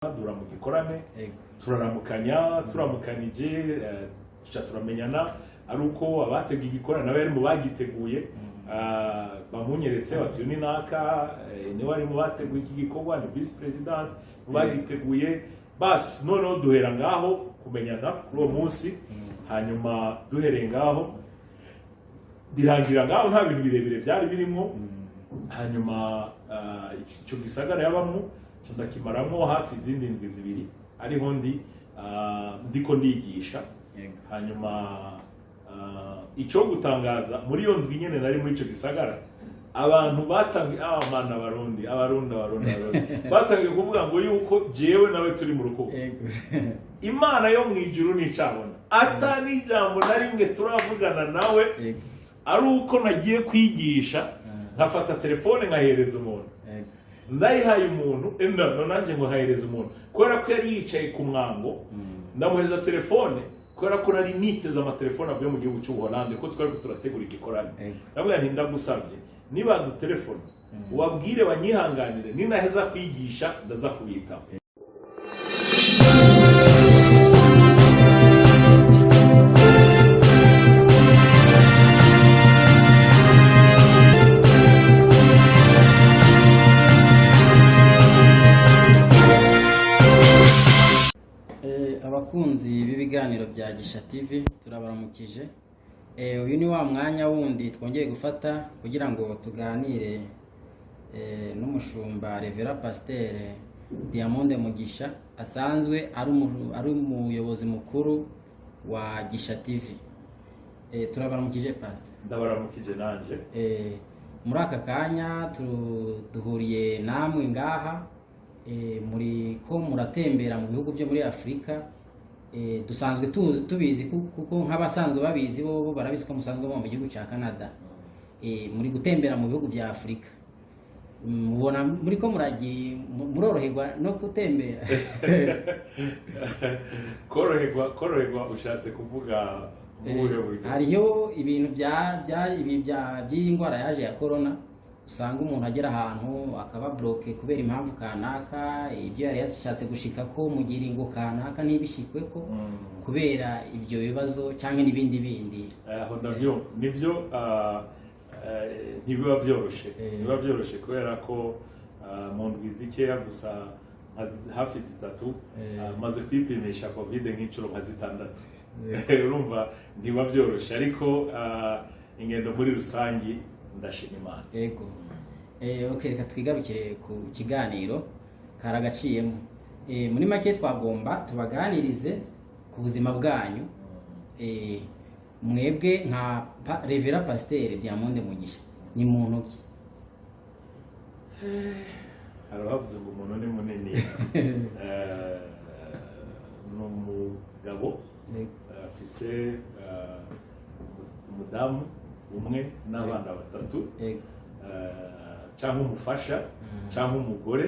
dura mu gikorane turaramukanya turamukanije tuca turamenyana ari uko abateguye igikorane nawe ari mu bagiteguye bamunyeretse bati ni naka ni wari mu bateguye iki gikorwa ni vice president mu bagiteguye bas noneho duhera ngaho kumenyana kuri uwo munsi hanyuma duhereye ngaho birangira ngaho nta bintu birebire byari birimo hanyuma icyo gisagara yabamo ndakimaramo hafi izindi ndwi zibiri ariho ndiko ndigisha hanyuma icyo gutangaza muri iyo ndwi nyene nari muri icyo gisagara abantu batangiye amana abarundi batangiye kuvuga ngo yuko jewe nawe turi mu rukundo Imana yo mu ijuru nicabona atani ijambo narimwe turavugana nawe ari uko nagiye kwigisha nkafata telefone nkahereza umuntu ndayihaye umuntu nanjye ngo hahereza umuntu kubera ko yari yicaye ku mwango ndamuhereza telefone kubera ko nari niteze amatelefone avuye mu gihugu cy'Ubuholande ko twari turategura igikorane ndabwira nti ndagusabye niba dutelefone ubabwire banyihanganire ninaheza kwigisha ndaza kubitaho. Abakunzi b'ibiganiro bya Gisha TV turabaramukije. Uyu ni wa mwanya wundi twongeye gufata kugira ngo tuganire n'umushumba Reverend Pasteur Diamonde Mugisha asanzwe ari umuyobozi mukuru wa Gisha TV. Turabaramukije Pastor. Ndabaramukije nanje. Muri aka kanya duhuriye namwe ngaha muri ko muratembera mu bihugu byo muri Afrika. Dusanzwe tubizi kuko nk'abasanzwe babizi bo barabizi ko musanzwe mu gihugu cya Canada. Muri gutembera mu bihugu bya Afrika mubona muri ko muroroherwa no gutembera. koroherwa ushatse kuvuga hariyo ibintu by'indwara yaje ya corona usanga umuntu agera ahantu akaba bloke kubera impamvu kanaka ibyo yari yashatse gushika ko mugira ingo kanaka nibishikwe ko kubera ibyo bibazo cyangwa n'ibindi bindi aho navyo nivyo ntibiba byoroshe kubera ko mu ndwi zikeya gusa hafi zitatu maze kwipimisha covid nk'inshuro nka zitandatu urumva ntibiba byoroshe ariko ingendo muri rusangi ndashima Imana. Yego. Okay, reka twigarukire ku kiganiro karagaciyemo. Muri make twagomba tubaganirize ku buzima bwanyu. Mwebwe nka Reverend Pasteur Diamonde Mugisha ni muntu ki? Aravuze ngo umuntu ni munini. N'umugabo afise umudamu umwe n'abana batatu cyangwa umufasha cyangwa umugore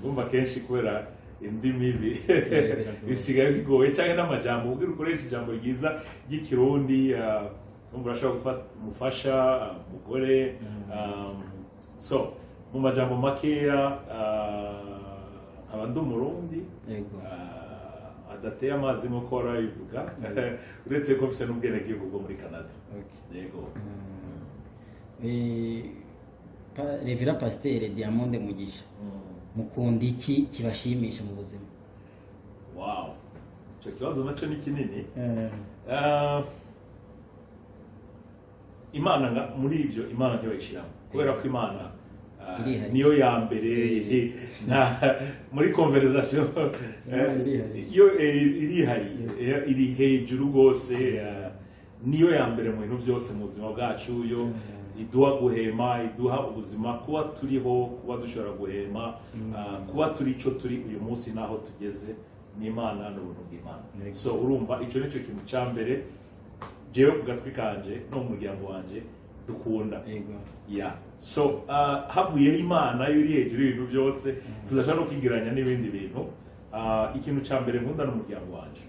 umva kenshi kubera indimi bisigaye bigoye cyangwa n'amajambo ubwira ukoresha ijambo ryiza ry'ikirundi umva urashobora gufata umufasha umugore so mu majambo makeya abandi umurundi adateye amazi nk'uko warabivuga uretse ko mfise n'ubwenegihugu bwo muri Canada. Yego. Reverend Pasteur Diamonde Mugisha mukunda iki kibashimisha mu buzima? Wow, icyo kibazo nacyo ni kinini. Imana muri ibyo Imana ntibayishiramo kubera ko Imana niyo ya mbere muri conversation iri hejuru rwose niyo ya mbere mu bintu byose mu buzima bwacu yo iduha guhema iduha ubuzima kuba turiho kuba dushobora guhema kuba turi icyo turi uyu munsi naho tugeze n'Imana n'ubuntu bw'Imana. So urumva icyo nicyo kintu cya mbere jewe ku gatwi kanje no mu muryango wanje dukunda. So havuyeho Imana yo iri hejuru y'ibintu byose tudashaka no kwigiranya n'ibindi bintu. Ikintu cya mbere nkunda n'umuryango wanje.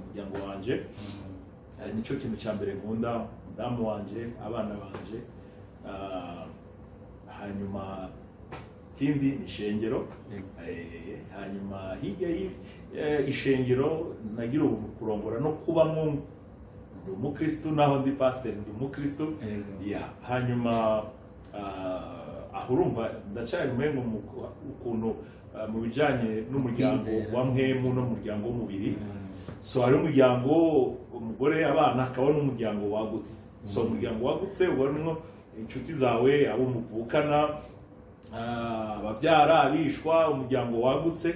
Umuryango wanje nicyo kintu cya mbere nkunda, umudamu wanje abana banje hanyuma ikindi ni ishengero. Hanyuma hirya ishengero nagira ubu kurongora no kubamwo ndi umukristo naho ndi pasteur ndi umukristo. Hanyuma aho urumva ndacyari umengo ukuntu mu bijanye n'umuryango wa mpemu no muryango w'umubiri. So hari umuryango umugore abana akaba n'umuryango wagutse. So umuryango wagutse ubonemo inshuti zawe abo muvukana abavyara abishwa umuryango wagutse.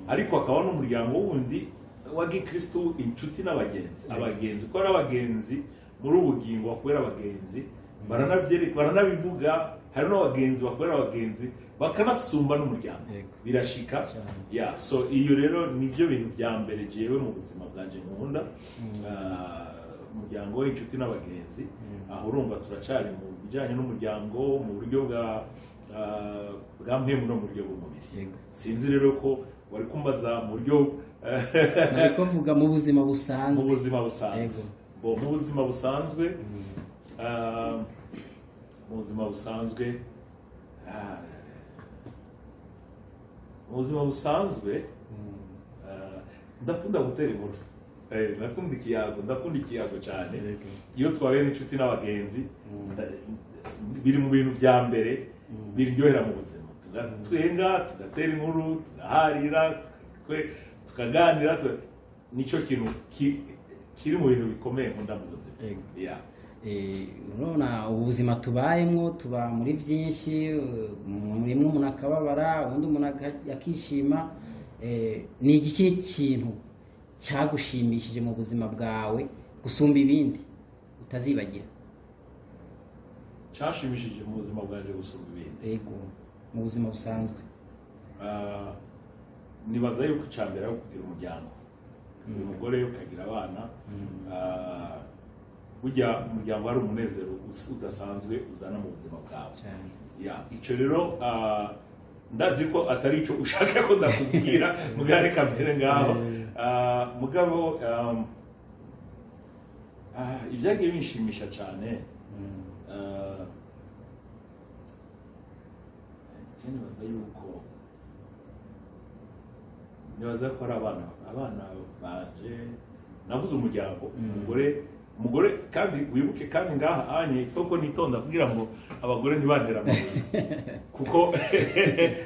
Ariko akaba n'umuryango wundi wa gikristo inshuti n'abagenzi. Abagenzi ko ari abagenzi muri ubugingo bakwera abagenzi baranabivuga. Hari n'abagenzi bakorera abagenzi bakanasumba n'umuryango birashika. So iyo rero nivyo bintu bya mbere jewe mu buzima bwanje nkunda, umuryango w'inshuti n'abagenzi. Aho urumva turacari mu bijanye n'umuryango mu buryo bwa mpemu no mu buryo bw'umubiri. Sinzi rero ko wari kumbaza mu buryo nariko mvuga mu buzima busanzwe. Mu buzima busanzwe mu buzima busanzwe mu buzima busanzwe mu buzima busanzwe ndakunda gutera inkuru. Ndakunda ikiyago cyane. Iyo twabaye n'inshuti n'abagenzi biri mu bintu bya mbere biryohera mu buzima. Tugatwenga, tugatera inkuru, tugaharira, tukaganira. Nicyo kintu kiri mu bintu bikomeye nkunda mu buzima. Urabona ubuzima tubayemo tuba muri byinshi, muri mwe umuntu akababara ubundi umuntu akishima. Ni iki kintu cyagushimishije mu buzima bwawe gusumba ibindi utazibagira? Cyashimishije mu buzima bwanjye gusumba ibindi mu buzima busanzwe. Nibaza yuko cyambere ari kugira umuryango, umugore ukagira abana. Burya umuryango ari umunezero udasanzwe uzana mu buzima bwawe. Icyo rero ndazi ko atari icyo ushaka ko ndakubwira mugare kamere ngaho. Mugabo ibyagiye binshimisha cyane. Nibaza ko ari abana baje navuze umuryango umugore kandi wibuke kandi ngaha anye koko nitonda kugira ngo abagore ntibandera amabuye kuko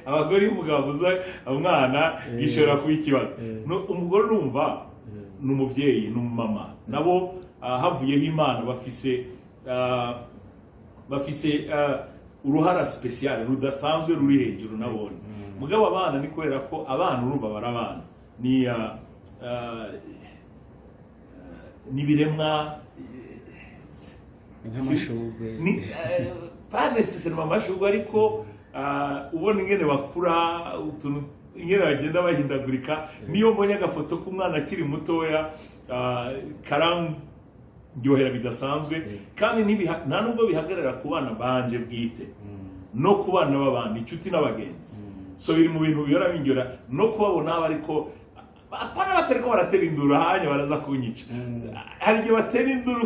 abagore y'umugabo uza umwana gishobora kuba ikibazo. Umugore urumva ni umubyeyi n'umumama nabo havuyeho Imana bafise uruhara special rudasanzwe ruri hejuru nabone. Mugabo abana ni kubera ko abana urumva barabana ni biremwa nk'amashugwe pas nécessairement amashugwe ariko ubona ingene bakura utuntu ingene bagenda bahindagurika. Niyo mbonye agafoto k'umwana akiri mutoya karandyohera bidasanzwe. Kandi nta nubwo bihagarara ku bana banje bwite no ku bana b'abandi inshuti n'abagenzi. So biri mu bintu bihora bindyohera no kubabona ariko apana batariko baratera induru hanya baraza kunyica. Hari igihe batera induru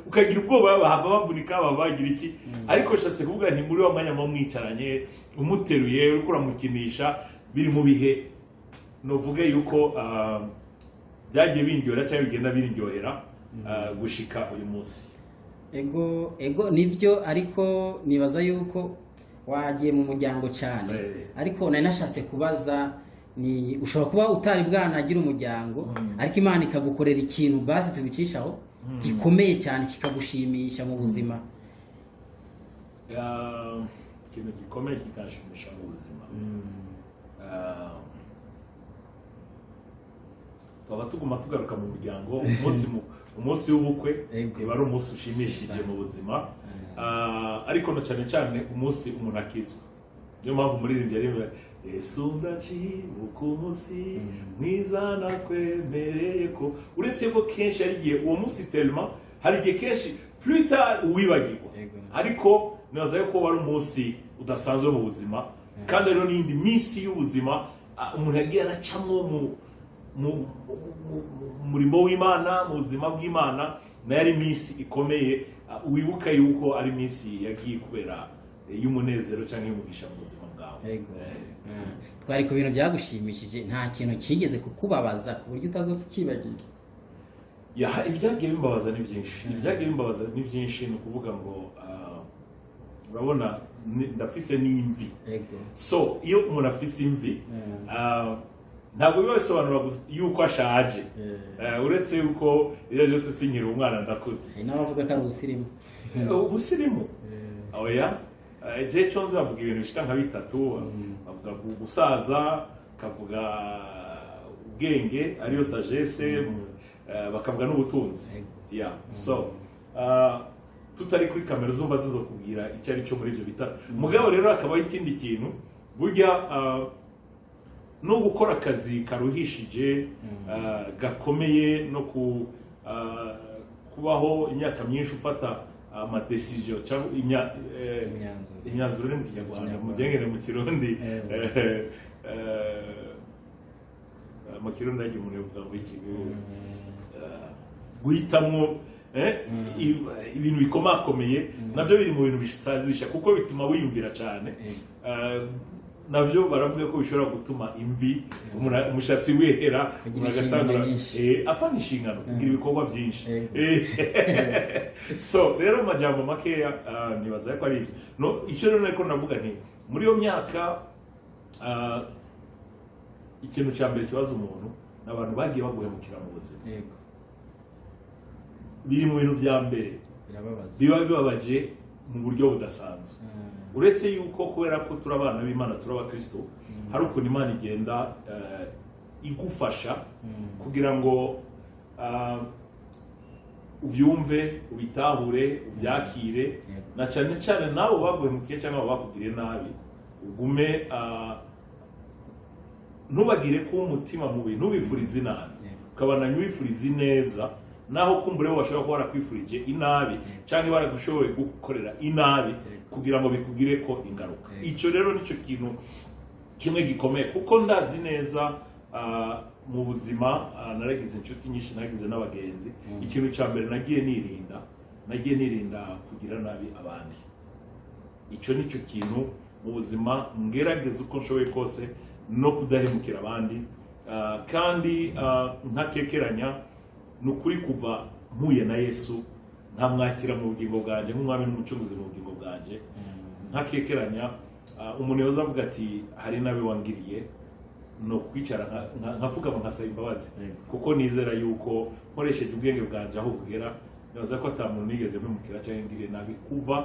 ukagira ubwoba bahava bavunika babagira iki. Ariko shatse kuvuga nti muri wa mwanya mu mwicaranye umuteruye uriko uramukinisha biri mu bihe novuge yuko byagiye bindyohera cyangwa bigenda birindyohera gushika uyu munsi. Ego nivyo, ariko nibaza yuko wagiye mu muryango cyane. Ariko nari nashatse kubaza ni ushobora kuba utari bwanagira umuryango ariko Imana ikagukorera ikintu basi tubicishaho gikomeye cyane kikagushimisha mu buzima. Ikintu gikomeye kikashimisha mu buzima. Twaba tuguma tugaruka mu muryango umunsi w'ubukwe iba ari umunsi ushimishije mu buzima. Ariko no cyane cyane umunsi umuntu akizwa. Niyo mpamvu umuririmbyi ari Yesu ndacibuka umunsi mwiza nakwemereye ko. Uretse ko kenshi ari igihe uwo munsi tellement hari igihe kenshi plus tard uwibagirwa. Ariko nibaza yuko wari umunsi udasanzwe mu buzima. Kandi rero n'indi minsi y'ubuzima umuntu yagiye aracamwo mu murimo w'Imana mu buzima bw'Imana na yari minsi ikomeye. Wibuka yuko ari minsi yagiye kubera y'umunezero cyangwa y'umugisha mu buzima bwawe. Yego. Twari ku bintu byagushimishije, nta kintu kigeze kukubabaza ku buryo utazopfa ukibagiwe? Ibyagiye bimbabaza ni byinshi. Ibyagiye bimbabaza ni byinshi, ni ukuvuga ngo urabona ndafise n'imvi. Yego. So iyo umuntu afise imvi ntabwo biba bisobanura yuko ashaje, uretse yuko iyo byose sinkiri umwana ndakuze. N'abavuga ko ari ubusirimu. Ubusirimu oya, je cyonze bavuga ibintu bishika nka bitatu, bavuga gusaza, kavuga ubwenge ariyo sagesse, bakavuga n'ubutunzi. So tutari kuri kamera zumba zizo kubwira icyo ari cyo muri ibyo bitatu. Mugabo rero akabaho ikindi kintu, burya no gukora akazi karuhishije gakomeye, no kubaho imyaka myinshi ufata amadecision cyangwa imyanzuro iri mu Kinyarwanda, mugengere mu Kirundi, mu Kirundi agiye umuntu yavuga ngo iki, guhitamwo ibintu bikomakomeye, navyo biri mu bintu bishitazisha kuko bituma wiyumvira cyane. Navyo baravuga ko bishobora gutuma imvi, umushatsi wehera, unagatangura apana inshingano kugira ibikorwa byinshi. So rero majambo makeya nibaza ko ari no icyo rero nako navuga nti muri yo myaka ikintu cya mbere kibaza umuntu n'abantu bagiye baguhemukira mu buzima. Yego. Biri mu bintu bya mbere biba bibabaje mu buryo budasanzwe. Uretse yuko kubera ko turi abana b'Imana, turi abakristo, hari ukuntu Imana igenda igufasha kugira ngo ubyumve, ubitahure, ubyakire, na cyane cyane nabo baguhemukiye cyangwa bakugiriye nabi, ugume ntubagire ko umutima mubi, ntubifurize inabi, ukabandanya ubifurize neza, naho kumbure bo bashobora kuba barakwifurije inabi cyangwa baragushoboye gukorera inabi kugira ngo bikugire ko ingaruka. Icyo rero nicyo kintu kimwe gikomeye, kuko ndazi neza mu buzima naragize inshuti nyinshi, naragize n'abagenzi. Ikintu cya mbere nagiye nirinda kugira nabi abandi. Icyo nicyo kintu mu buzima ngerageza uko nshoboye kose no kudahemukira abandi, kandi ntakekeranya nukuri kuva mpuye na Yesu nkamwakira mu bugingo bwanje nk'umwami n'umucunguzi mu bugingo bwanje, ntakekeranya umuntu yoza avuga ati hari nabi wangiriye, no kwicara nkavuga nkasaba imbabazi, kuko nizera yuko nkoresheje ubwenge bwanje aho bugera, naza ko atamuntu nigeze mpemukira cyangwa ngiriye nabi kuva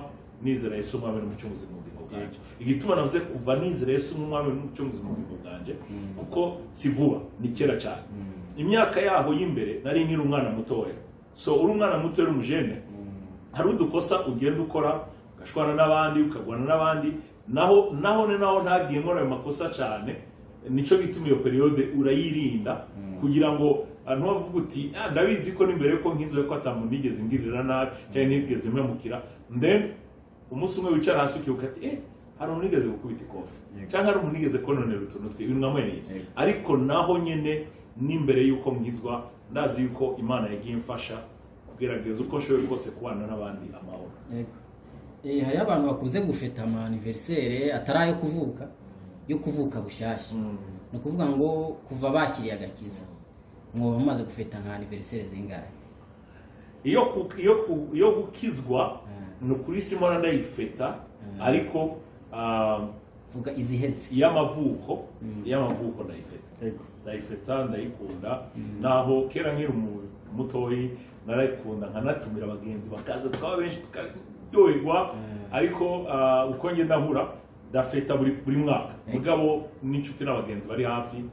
nizera Yesu umwami n'umucunguzi mu bugingo bwanje. Igituma navuze kuva nizera Yesu umwami n'umucunguzi mu bugingo bwanje, kuko si vuba, ni kera cyane. Imyaka yaho y'imbere nari nkiri umwana mutoya. So uri umwana muto uri umujene, hari udukosa ugenda ukora, ugashwana n'abandi, ukagwana n'abandi, naho ntagiye nkora ayo makosa cyane. Nico gituma iyo periode urayirinda kugira ngo ntuvuge uti ndabizi ko n'imbere ko nkizoye ko atamuntu nigeze ngirira nabi cyangwa nigeze mpemukira, then umunsi umwe wicara hasi ukibuka ati hari umuntu nigeze gukubita ikofi cyangwa hari umuntu nigeze kononera utuntu twe, ibintu nkamwe n'ibyo. Ariko naho nyene n'imbere yuko mwizwa, ndazi yuko Imana yagiye imfasha kugerageza uko nshoboye kose kubana n'abandi amahoro. Yego. Hari abantu bakuze gufeta ama anniversaire atarayo kuvuka, yo kuvuka bushashya. No kuvuga ngo kuva bakiriye agakiza mwo bamaze gufeta nka anniversaire zingahe? Iyo gukizwa no kuri Simona ndayifeta, ariko vuga iziheze y'amavuko ndayifeta. Yego. Ndayifeta, ndayikunda. Naho kera nkiri mutoyi narayikunda, nkanatumira abagenzi bakaza twaba benshi tukaryoherwa, ariko uko ngenda nkura ndafeta buri mwaka. Mugabo n'inshuti n'abagenzi bari hafi,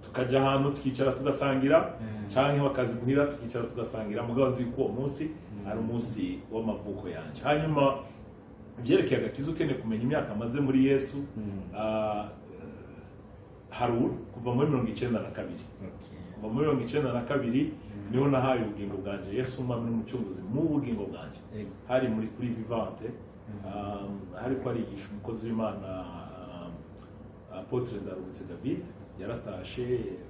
tukaja ahantu tukicara tugasangira, canke bakazibunira tukicara tugasangira. Mugabo nzi ko umunsi ari umunsi w'amavuko yanje. Hanyuma byerekeye agakiza, ukeneye kumenya imyaka amaze muri Yesu, Harur kuva muri 92. Kuva muri 92 niho nahaye ubugingo bwanje Yesu umwami n'umucunguzi mu bugingo bwanje. Hari muri kuri Vivante, hari ko arigisha umukozi w'Imana Apotre Ndarutse David, yaratashe,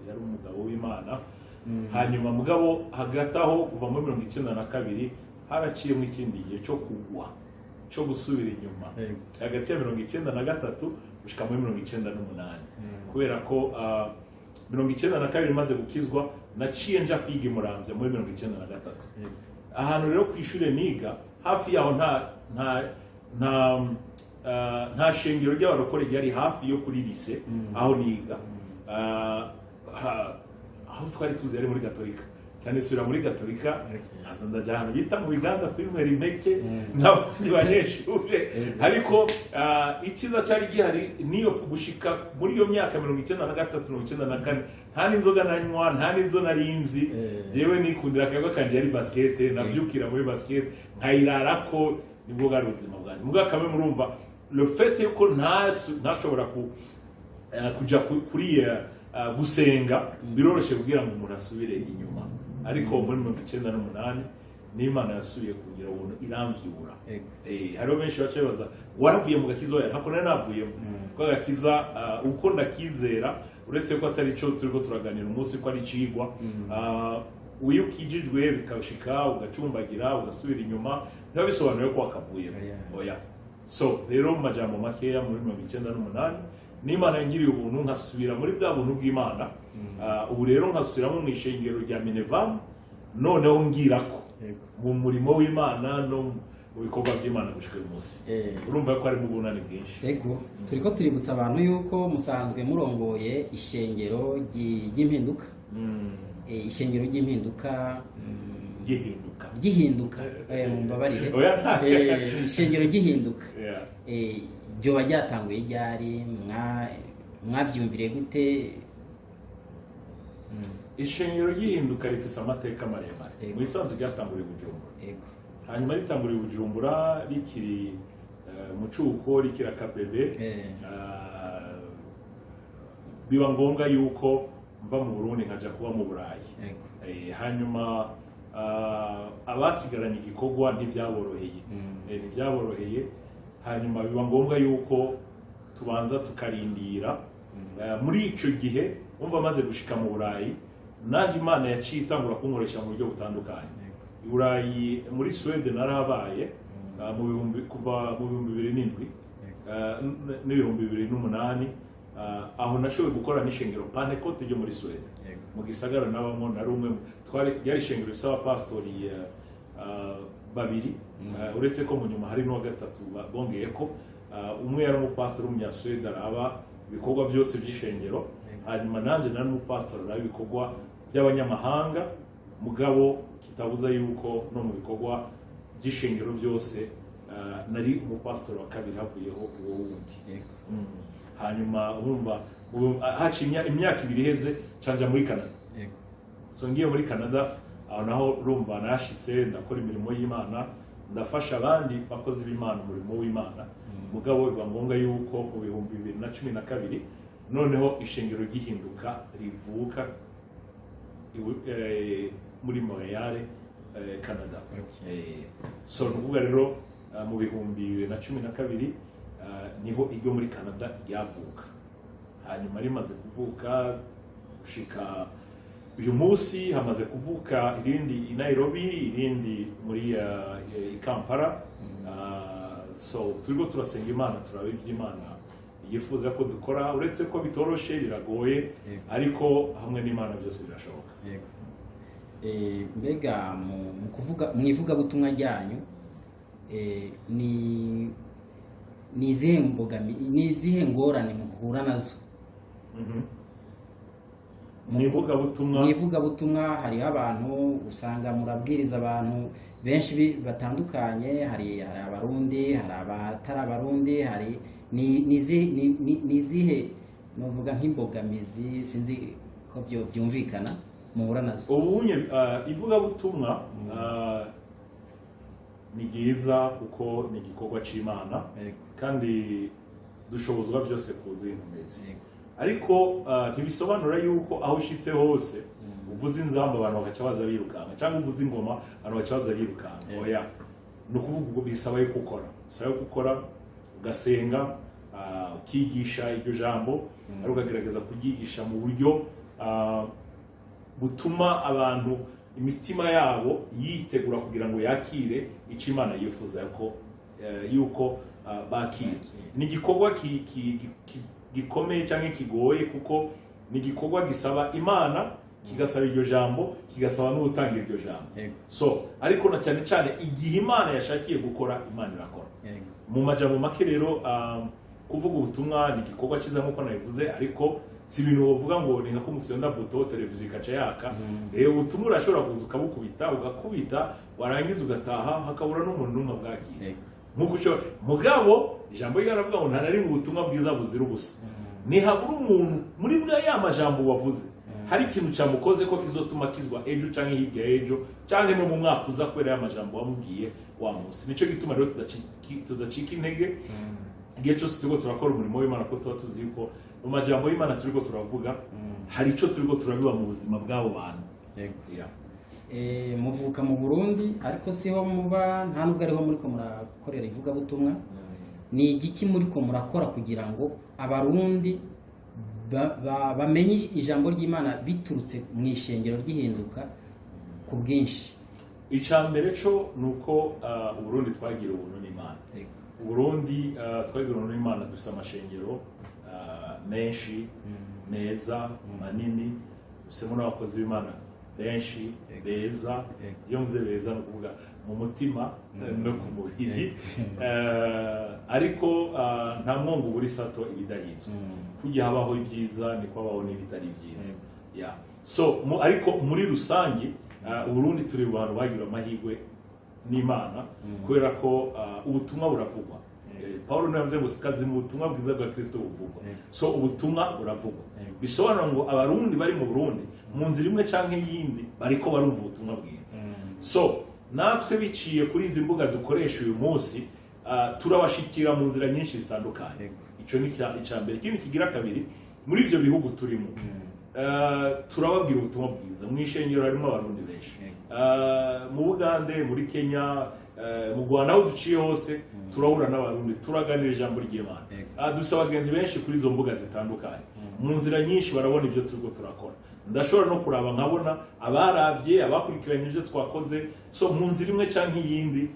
yari umugabo w'Imana. Hanyuma mugabo hagati aho kuva muri 92 haraciye mu ikindi gihe cyo kugwa cyo gusubira inyuma hagati ya 93 gushika muri 98 kubera ko 92 maze gukizwa naciye nja kwiga imuramvya muri 93 ahantu rero kwishure niga hafi yaho nta shengero ry'abarokore ryari hafi yo kuri lycée aho niga aho twari tuzi ari muri Gatolika cyane sura muri Gatolika ndaja ahantu bita mu Biganda kwinywera impeke n'abandi banyeshure ariko ikiza cyari gihari niyo gushika muri iyo myaka 93 94 nta n'inzoga nanywa nta n'izo narinzi jewe nikundira akayaga kanje yari basket navyukira muri basket nkayirarako nibwo bwari ubuzima bwanjye muga kamwe murumva le fait yuko ntashobora kuja kuri gusenga biroroshe kugira ngo umuntu asubire inyuma ariko muri 98 n'Imana yasubiye kugira ubuntu iramvyura hariho benshi bace baza waravuye mu gakiza oya ntako nari navuyemo ko gakiza uko ndakizera uretse ko atari cyo turiko turaganira umunsi ko ari cigwa uyu kijijwe bikashika ugacumbagira ugasubira inyuma niba bisobanuye ko wakavuye oya so rero mu majambo makeya muri 98 n'Imana yangiriye ubuntu nkasubira muri bwa buntu bw'Imana ubu rero nkasubiramo mu ishengero rya Minevam noneho ngirako mu murimo w'Imana no mu bikorwa by'Imana gushika uyu munsi urumva ko ari mu bunani bwinshi yego turiko tuributsa abantu yuko musanzwe murongoye ishengero ry'impinduka ishengero ry'impinduka gihinduka mumbabarire ishengero gihinduka byo bajyatanguye ryari mwabyumvire gute ishengero gihinduka rifise amateka maremare mu isanzwe ryatanguriye Bujumbura hanyuma ritanguriye Bujumbura rikiri mu cuko rikira kabebe biba ngombwa yuko mva mu Burundi nkaja kuba mu Burayi hanyuma abasigaranye igikorwa ntibyaboroheye hanyuma biba ngombwa yuko tubanza tukarindira muri ico gihe umva maze gushika mu Burayi naje Imana yaciye itangura kunkoresha mu buryo butandukanye i Burayi muri Sweden narabaye kuva mu 2007 n'ibihumbi 2008 aho nashoboye gukora n'ishengero Pentecote ryo muri Sweden mu gisagara nabamo nari umwe yari ishengero risaba pastori babiri uretse ko mu nyuma hari n'uwa gatatu bongeye ko umwe yari umupastori w'umunyaswede araba ibikorwa byose by'ishengero hanyuma nanje nari umupastori araba ibikorwa by'abanyamahanga mugabo kitabuza yuko no mu bikorwa by'ishengero byose nari umupastori wa kabiri havuyeho uwo wundi hanyuma urumva haciye imyaka ibiri iheze canja muri Canada so ngiye muri Canada aho naho urumva nashitse ndakora imirimo y'Imana ndafasha abandi bakozi b'Imana umurimo w'Imana mugabo biba ngombwa yuko mu 2012 noneho ishengero gihinduka rivuka muri Montreal Canada so nuvuga rero mu 2012 niho iryo muri Canada ryavuka hanyuma rimaze kuvuka gushika uyu munsi hamaze kuvuka irindi i Nairobi irindi muri Kampala so turiko turasenga Imana turabe iby'Imana yifuza ko dukora uretse ko bitoroshe biragoye ariko hamwe n'Imana byose birashoboka mbega mu kuvuga mwivuga butumwa ryanyu ni izihe ngorane muhura nazo mwivuga butumwa hariho abantu usanga murabwiriza abantu benshi batandukanye hari abarundi hari abatari abarundi hari nizihe novuga nk'imbogamizi sinzi ko byumvikana muhura nazo ubunye ivuga butumwa ni byiza kuko ni igikorwa c'Imana kandi dushobozwa byose kuduha inkomezi ariko ntibisobanura yuko aho ushitse hose uvuze inzamba abantu bagaca baza birukanga cyangwa uvuze ingoma abantu bagaca baza birukanga oya ni ukuvuga ubwo bisaba yuko ukora ugasenga ukigisha iryo jambo ari ukagerageza kuryigisha mu buryo butuma abantu imitima yabo yitegura kugira ngo yakire icyo Imana yifuza ko yuko bakira. Ni igikorwa gikomeye cyangwa kigoye kuko ni igikorwa gisaba Imana, kigasaba iryo jambo, kigasaba n'utanga iryo jambo. So ariko na cyane cyane igihe Imana yashakiye gukora, Imana irakora. Mu majambo make rero kuvuga ubutumwa ni igikorwa cyiza nk'uko nabivuze, ariko si ibintu bavuga ngo ni nka ko mufite buto televiziyo ikaca yaka. Ubutumwa urashobora kuza ukabukubita, ugakubita, warangiza ugataha, hakabura n'umuntu n'umwe bwakira. Nk'uko ushobora mugabo ijambo ryaravuga ngo nta nari mu butumwa bwiza buzira ubusa. Nihabura umuntu muri bwa ya majambo wavuze hari ikintu cyamukoze ko kizotuma kizwa ejo cyangwa hirya ejo cyangwa no mu mwaka uza kwera ya majambo wamubwiye wa munsi. Nico gituma rero tudacika intege igihe cyose turiko turakora umurimo w'Imana, ko tuba tuzi ko mu majambo y'Imana turiko turavuga hari ico turiko turabiba mu buzima bw'abo bantu. Muvuka mu Burundi ariko siho muba, nta nubwo ariho muri ko murakorera ivuga butumwa. Ni igiki muri ko murakora kugira ngo abarundi bamenye ijambo ry'Imana biturutse mu ishengero ry'ihinduka ku bwinshi? Icambere cyo nuko Burundi twagira ubuntu n'Imana. Burundi twagira ubuntu n'Imana, dusa amashengero menshi meza manini, dusemo n'abakozi b'Imana benshi beza. Iyo mvuze beza no kuvuga mu mutima no ku mubiri, ariko nta mwongo buri sato ibidahizwe. Kujya habaho ibyiza niko habaho n'ibitari byiza. So ariko muri rusange Burundi turi abantu bagira amahirwe n'Imana kubera ko ubutumwa buravugwa. Paulo navuze ngo sikazi mu butumwa bwiza bwa Kristo buvugwa. So ubutumwa buravugwa, bisobanura ngo abarundi bari mu Burundi mu nzira imwe canke yindi bariko barumva ubutumwa bwiza. So natwe biciye kuri izi mbuga dukoresha uyu munsi turabashikira mu nzira nyinshi zitandukanye. Ico ni icambere. Ikindi kigira kabiri, muri ibyo bihugu turimo turababwira ubutumwa bwiza. Mu ishengero harimo abarundi benshi, mu Bugande, muri Kenya, mu Rwanda, aho duciye hose turahura n'abarundi, turaganira ijambo ry'Imana. Dusaba abagenzi benshi kuri izo mbuga zitandukanye, mu nzira nyinshi barabona ibyo turiko turakora. Ndashobora no kuraba nkabona abaravye, abakurikiranye ibyo twakoze. So mu nzira imwe canke iyindi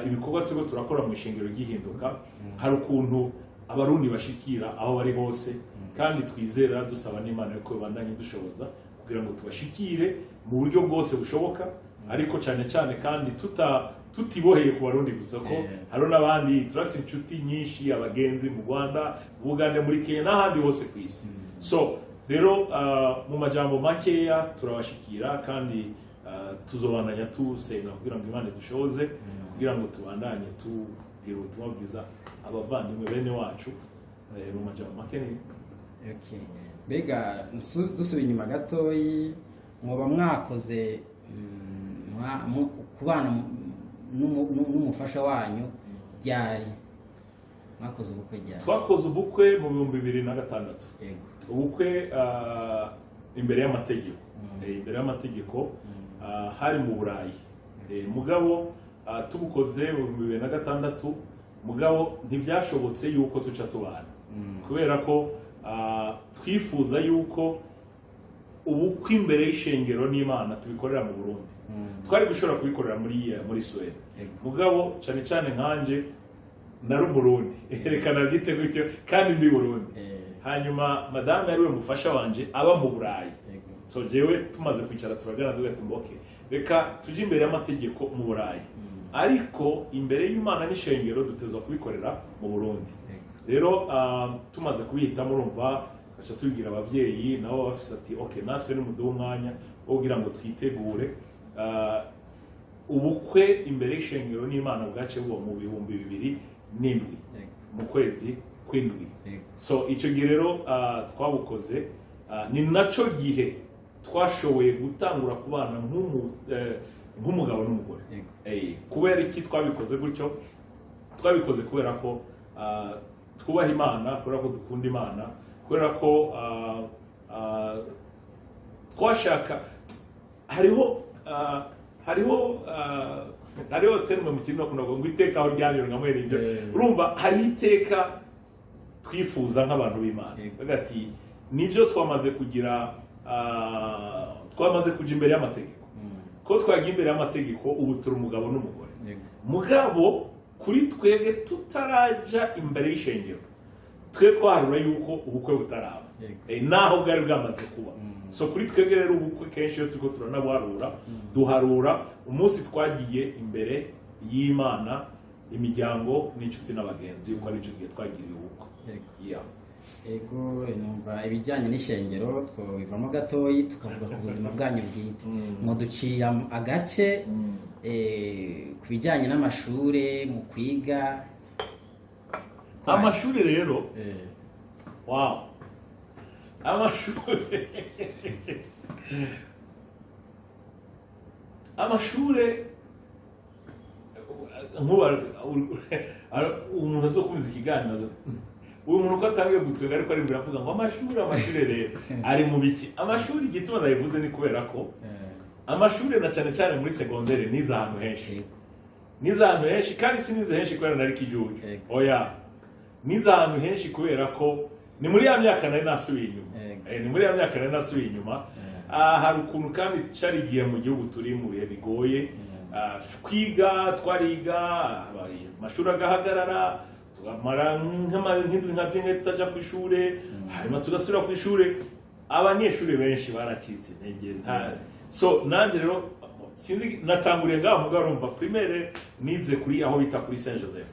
ibikorwa turiko turakora mu ishengero ry'ihinduka, hari ukuntu abarundi bashikira aho bari hose, kandi twizera dusaba n'Imana yuko bandanye dushoboza kugira ngo tubashikire mu buryo bwose bushoboka, ariko cyane cyane kandi tutiboheye ku barundi gusa, ko hari n'abandi turasi inshuti nyinshi, abagenzi mu Rwanda, mu Bugande, muri Kenya n'ahandi hose ku isi. So rero mu majambo makeya turabashikira, kandi tuzobandanya tusenga kugira ngo Imana dushoboze kugira ngo tubandanye tubwira ubutumwa bwiza abavandimwe bene wacu mu majambo makeya. Mbega dusubiye inyuma gatoyi, mwoba mwakoze kubana n'umufasha wanyu ryari? Mwakoze ubukwe ryari? Twakoze ubukwe mu 2006. Ubukwe imbere y'amategeko. Imbere y'amategeko hari mu Burayi. Mugabo tubukoze mu 2006, mugabo ntibyashobotse yuko tuca tubana kubera ko twifuza yuko ubukwe imbere y'ishengero n'Imana tubikorera mu Burundi. Twari gushobora kubikorera muri Sweden, mugabo cyane cyane nkanje nari Burundi, erekana byite gutyo kandi ndi Burundi. Hanyuma madame yari we mufasha wanje aba mu Burayi. So jewe tumaze kwicara turagana tugati mboke, reka tuje imbere y'amategeko mu Burayi, ariko imbere y'Imana n'ishengero dutezwa kubikorera mu Burundi. Rero tumaze kubihita murumva, gacha tubwira abavyeyi nabo bafise ati okay, natwe ni muduha umwanya wo kugira ngo twitegure ubukwe imbere y'ishengero n'Imana bwace buba mu 2007 mu kwezi kw'indwi. So ico gihe rero twabukoze, ni naco gihe twashoboye gutangura kubana nk'umugabo n'umugore. Kubera iki twabikoze gutyo? Twabikoze kubera ko twubaha Imana, kubera ko dukunda Imana, kubera ko twashaka hariho terme mu kintu ngo iteka aho ryanyura nkamwe n'ibyo. Urumva hari iteka twifuza nk'abantu b'Imana, bagati nivyo twamaze kugira, twamaze kuja imbere y'amategeko. Ko twagiye imbere y'amategeko, ubu turi umugabo n'umugore. Mugabo kuri twebwe tutaraja imbere y'ishengero twe twarura yuko ubukwe butaraba naho bwari bwamaze kuba so kuri twebwe rero ubukwe kenshi iyo turiko turanabuharura duharura umunsi twagiye imbere y'Imana imiryango n'inshuti n'abagenzi uko ari cyo gihe twagiriye ubukwe ego numva ibijyanye n'ishengero twabivamo gatoyi tukavuga ku buzima bwanyu bwite muduciye agace ku bijyanye n'amashure mu kwiga amashuri rero wow amashure umuntu azokumva ikiganiro uyu muntu ko atangiye gutwenga ariko ari biravuga ngo amashuri rero ari mu biki amashuri igituma ndabivuze ni kubera ko amashuri na cyane cyane muri segondere niza ahantu henshi kandi sinize henshi kubera nari kijuju oya niza ahantu henshi kubera ko ni muri ya myaka nari nasubiye inyuma hari ukuntu kandi cyarigiye mu gihugu turi mu bihe bigoye kwiga twariga amashuri agahagarara tugamara nk'indwi nka zimwe tutaja ku ishure hanyuma tugasubira ku ishure abanyeshuri benshi baracitse intege so nanje rero sinzi natanguriye ngaho mugabo urumva primaire nize kuri aho bita kuri Saint Joseph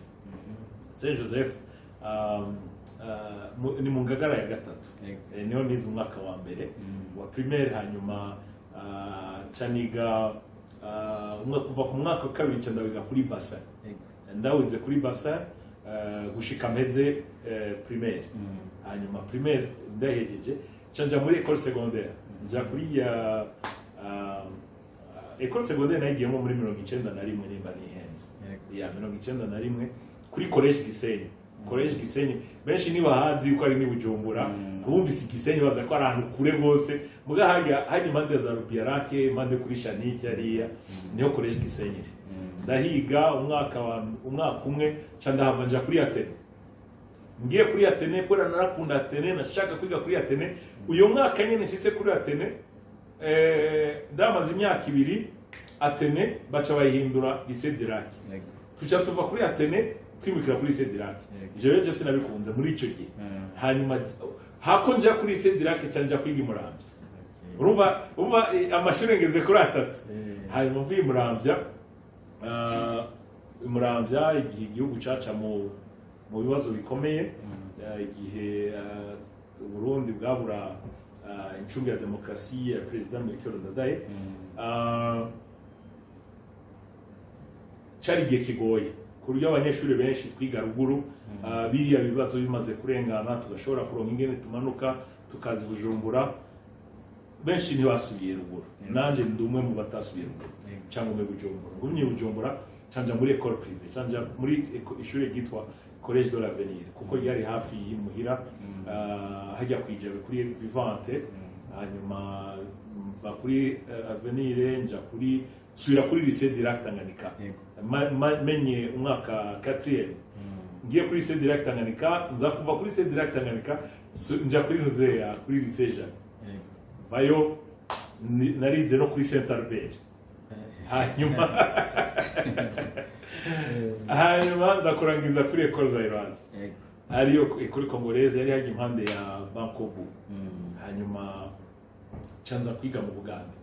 ni mu Ngagara ya gatatu niho nize umwaka wa mbere wa primaire hanyuma caniga kuva ku mwaka wa kabiri cyo ndabiga kuri Bassin ndawize kuri Bassin gushika mpeze primaire hanyuma primaire ndahejeje canja muri école secondaire nja kuri école secondaire nayigiyemo muri 91 nimba nihenze ya 91 kuri collège Gisenyi benshi niba hazi uko ari ni Bujumbura bumvise Gisenyi baza ko ari ahantu kure gose muga hajya impande za Rubiarake impande kuri Shaniki ariya niho collège Gisenyi ndahiga umwaka umwe ca ndahava nja kuri Atene ngiye kuri Atene kubera narakunda Atene nashaka kwiga kuri Atene uyo mwaka nyene nshitse kuri Atene ndamaze imyaka 2 Atene baca bayihindura lycée de Lac tuca tuva kuri Atene twimukira kuri lycée de Lac jewe je sinabikunze muri ico gihe hanyuma hako nja kuri lycée de Lac canja kwiga Muramvya urumva amashuri ngeze kuri 3 hanyuma mvuye Muramvya igihe igihugu caca mu bibazo bikomeye igihe Burundi bwabura incungu ya demokarasi ya President Melchior Ndadaye cari igihe kigoye ku buryo abanyeshuri benshi twiga ruguru biriya bibazo bimaze kurengana tugashobora kuronka ingene tumanuka tukazi Bujumbura benshi ntibasubiye ruguru nanje ndi umwe mu batasubiye ruguru cyangwa mu Bujumbura ngumye Bujumbura canja muri école privée canja muri ishuri ryitwa Collège de l'Avenir kuko yari hafi y'umuhira hajya kwijebe kuri Vivante hanyuma va kuri Avenir nja kuri subira kuri lycée direct Tanganyika menye umwaka 4e ngiye kuri lycée direct Tanganyika nza kuva kuri lycée direct Tanganyika nja kuri Nuzeya kuri lycée Jean vayo narize no kuri Saint Albert hanyuma nza kurangiza kuri école Zairoise ariyo école congolaise yari haje impande ya Bankobu hanyuma canza kwiga mu Buganda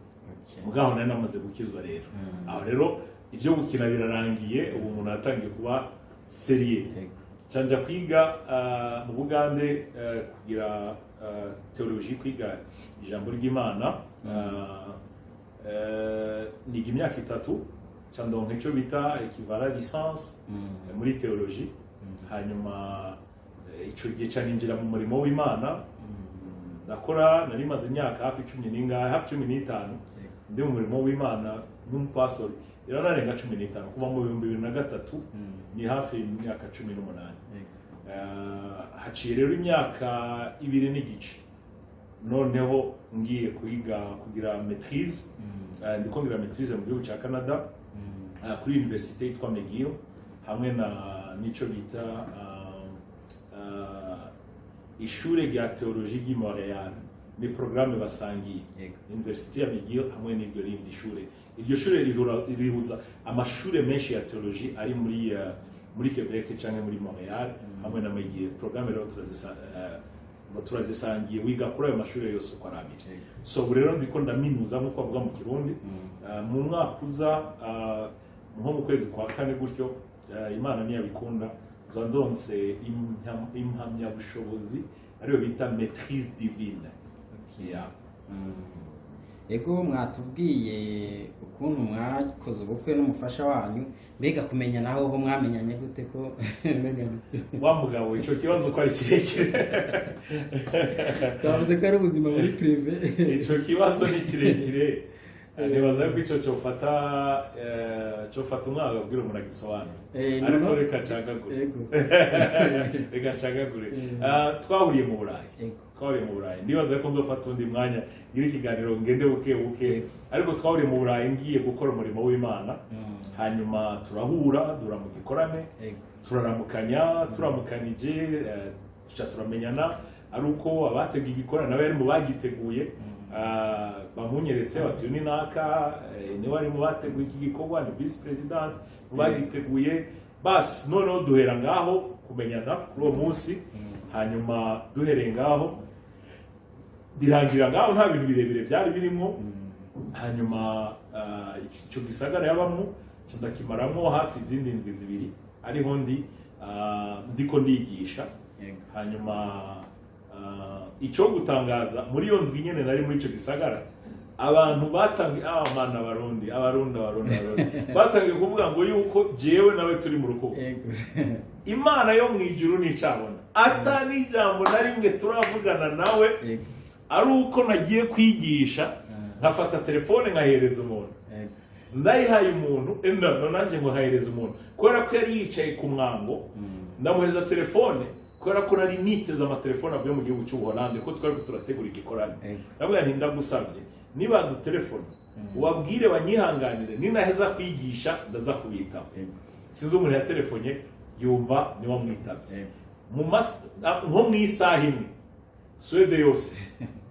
mugaho nari namaze gukizwa rero aho rero ivyo gukina birarangiye ubu umuntu atangiye kuba serieux canja kwiga mu Bugande kugira théologie kwiga ijambo ry'Imana niga imyaka 3 candonka icyo bita equivalent licence muri théologie hanyuma ico gihe caninjira mu murimo w'Imana nakora nari maze imyaka hafi 15 ndi mu murimo w'Imana n'umupastor yararenga 15 kuva mu 2003 ni hafi imyaka 18 haciye rero imyaka 2 n'igice noneho ngiye kugira maîtrise ndiko ngira maîtrise mu gihugu cya Canada kuri université yitwa McGill hamwe nico bita ishure rya théologie di Montréal ni programme basangiye université ya McGill hamwe n'iryo rindi shure iryo shure rihuza amashure menshi ya théologie ari muri Quebec cyangwa muri Montreal hamwe na Megiye programme rero turazisangiye wiga kuri ayo mashuri yose uko ari abiri. So rero ndiko ndaminuza nk'uko bavuga mu Kirundi mu mwaka uza nko mu kwezi kwa kane gutyo Imana niyabikunda ndonse impamyabushobozi ariyo bita maîtrise divine. Ego mwatubwiye ukuntu mwakoze ubukwe n'umufasha wanyu, mbega kumenya naho ho mwamenyanye gute ko wa mugabo ico kibazo ko ari kirekire twavuze ko ari ubuzima muri privé ico kibazo ni kirekire nibaza ko ico cofata umwaka ubwira umuntu agisobanura ariko reka cagagure twahuriye mu Burayi ndibaza ko nzofata undi mwanya ngire ikiganiro ngende buke ariko twahuriye mu Burayi ngiye gukora umurimo w'Imana hanyuma turahura dura mu gikorane turamukanije turamenyana ari uko abateguye igikorane nawe yari mu bagiteguye bamunyeretse bati ni naka ni wari mu bateguye iki gikorwa ni vice president mu bagiteguye bas noneho duhera ngaho kumenyana kuri uwo munsi hanyuma duhereye ngaho birangira ngaho nta bintu birebire byari birimo hanyuma icyo gisagara yabamo ndakimaramo hafi izindi ndwi zibiri ariho ndiko ndigisha hanyuma icyo gutangaza muri iyo ndwi nyene nari muri icyo gisagara abantu batangiye mana abarundi batangiye kuvuga ngo yuko jewe nawe turi mu rukundo Imana yo mu ijuru nicabona ata n'ijambo na rimwe turavugana nawe ari uko nagiye kwigisha nkafata telefone nkahereza umuntu ndayihaye umuntu nanjye ngo hahereza umuntu kubera ko yari yicaye ku mwango ndamuhereza telefone kubera ko nari niteze amatelefone avuye mu gihugu cy'Ubuholande ko twari turategura igikorane ndabwira nti ndagusabye niba telefone ubabwire banyihanganire ninaheza kwigisha ndaza kubitaho sinzi umuntu ya telefone yumva niwo mwitavye nko mu isaha imwe Swede yose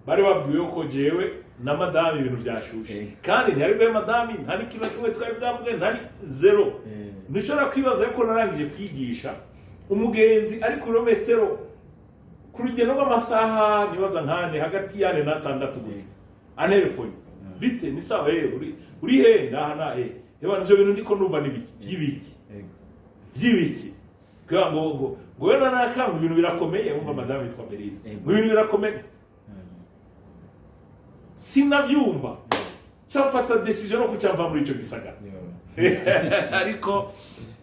bari babwiwe ko jewe na madame ibintu byashushe kandi ntari bwe madame ntari kiba kimwe twari bwavuge ntari zero nishobora kwibaza ko narangije kwigisha umugenzi ari kilometero ku rugendo rw'amasaha nibaza nkane hagati yane na 6 gutyo anelefone bite ni sawa uri he ndahana yeba nje bintu ndiko numva byibiki kwa ngo wena nakanga ibintu birakomeye umva madame yitwa Berize ibintu birakomeye sinavyumva cyafata decision yo kucyava muri ico gisagara ariko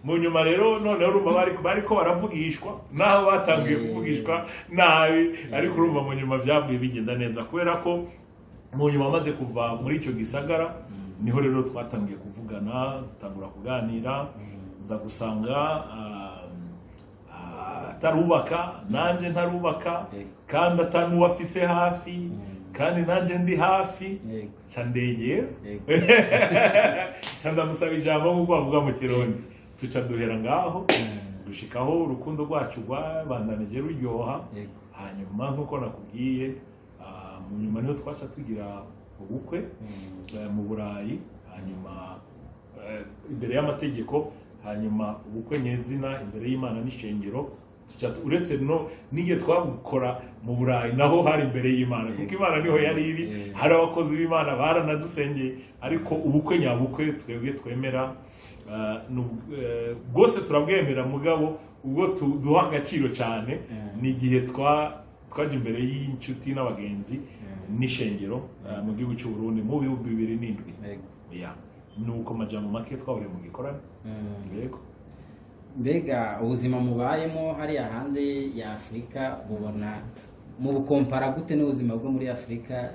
mu nyuma rero none urumva bariko baravugishwa naho batangiye kuvugishwa nabi ariko urumva mu nyuma byavuye bigenda neza kubera ko mu nyuma amaze kuva muri ico gisagara niho rero twatangiye kuvugana dutangura kuganira nza gusanga atarubaka nanje ntarubaka kandi atanuwafise hafi kandi nanje ndi hafi candegera candamusaba ijambo nk'uko bavuga mu Kirundi tuca duhera ngaho dushikaho urukundo rwacu rwabandanije ruryoha hanyuma nk'uko nakubwiye mu nyuma niho twaca tugira ubukwe mu Burayi hanyuma imbere y'amategeko hanyuma ubukwe nyezina imbere y'Imana n'ishengero uretse n'igihe twabukora mu Burayi naho hari imbere y'Imana kuko Imana niho yari iri hari abakozi b'Imana baranadusengeye ariko ubukwe nyabukwe twebwe twemera bwose turabwemera mugabo ubwo duha agaciro cyane n'igihe twaje imbere y'inshuti n'abagenzi n'ishengero mu gihugu cy'u Burundi mu 2007 nuko majambo make twahuriye mu gikorane yego. Mbega ubuzima mubayemo hariya hanze ya Afrika mubona mu bukompara gute n'ubuzima bwo muri Afrika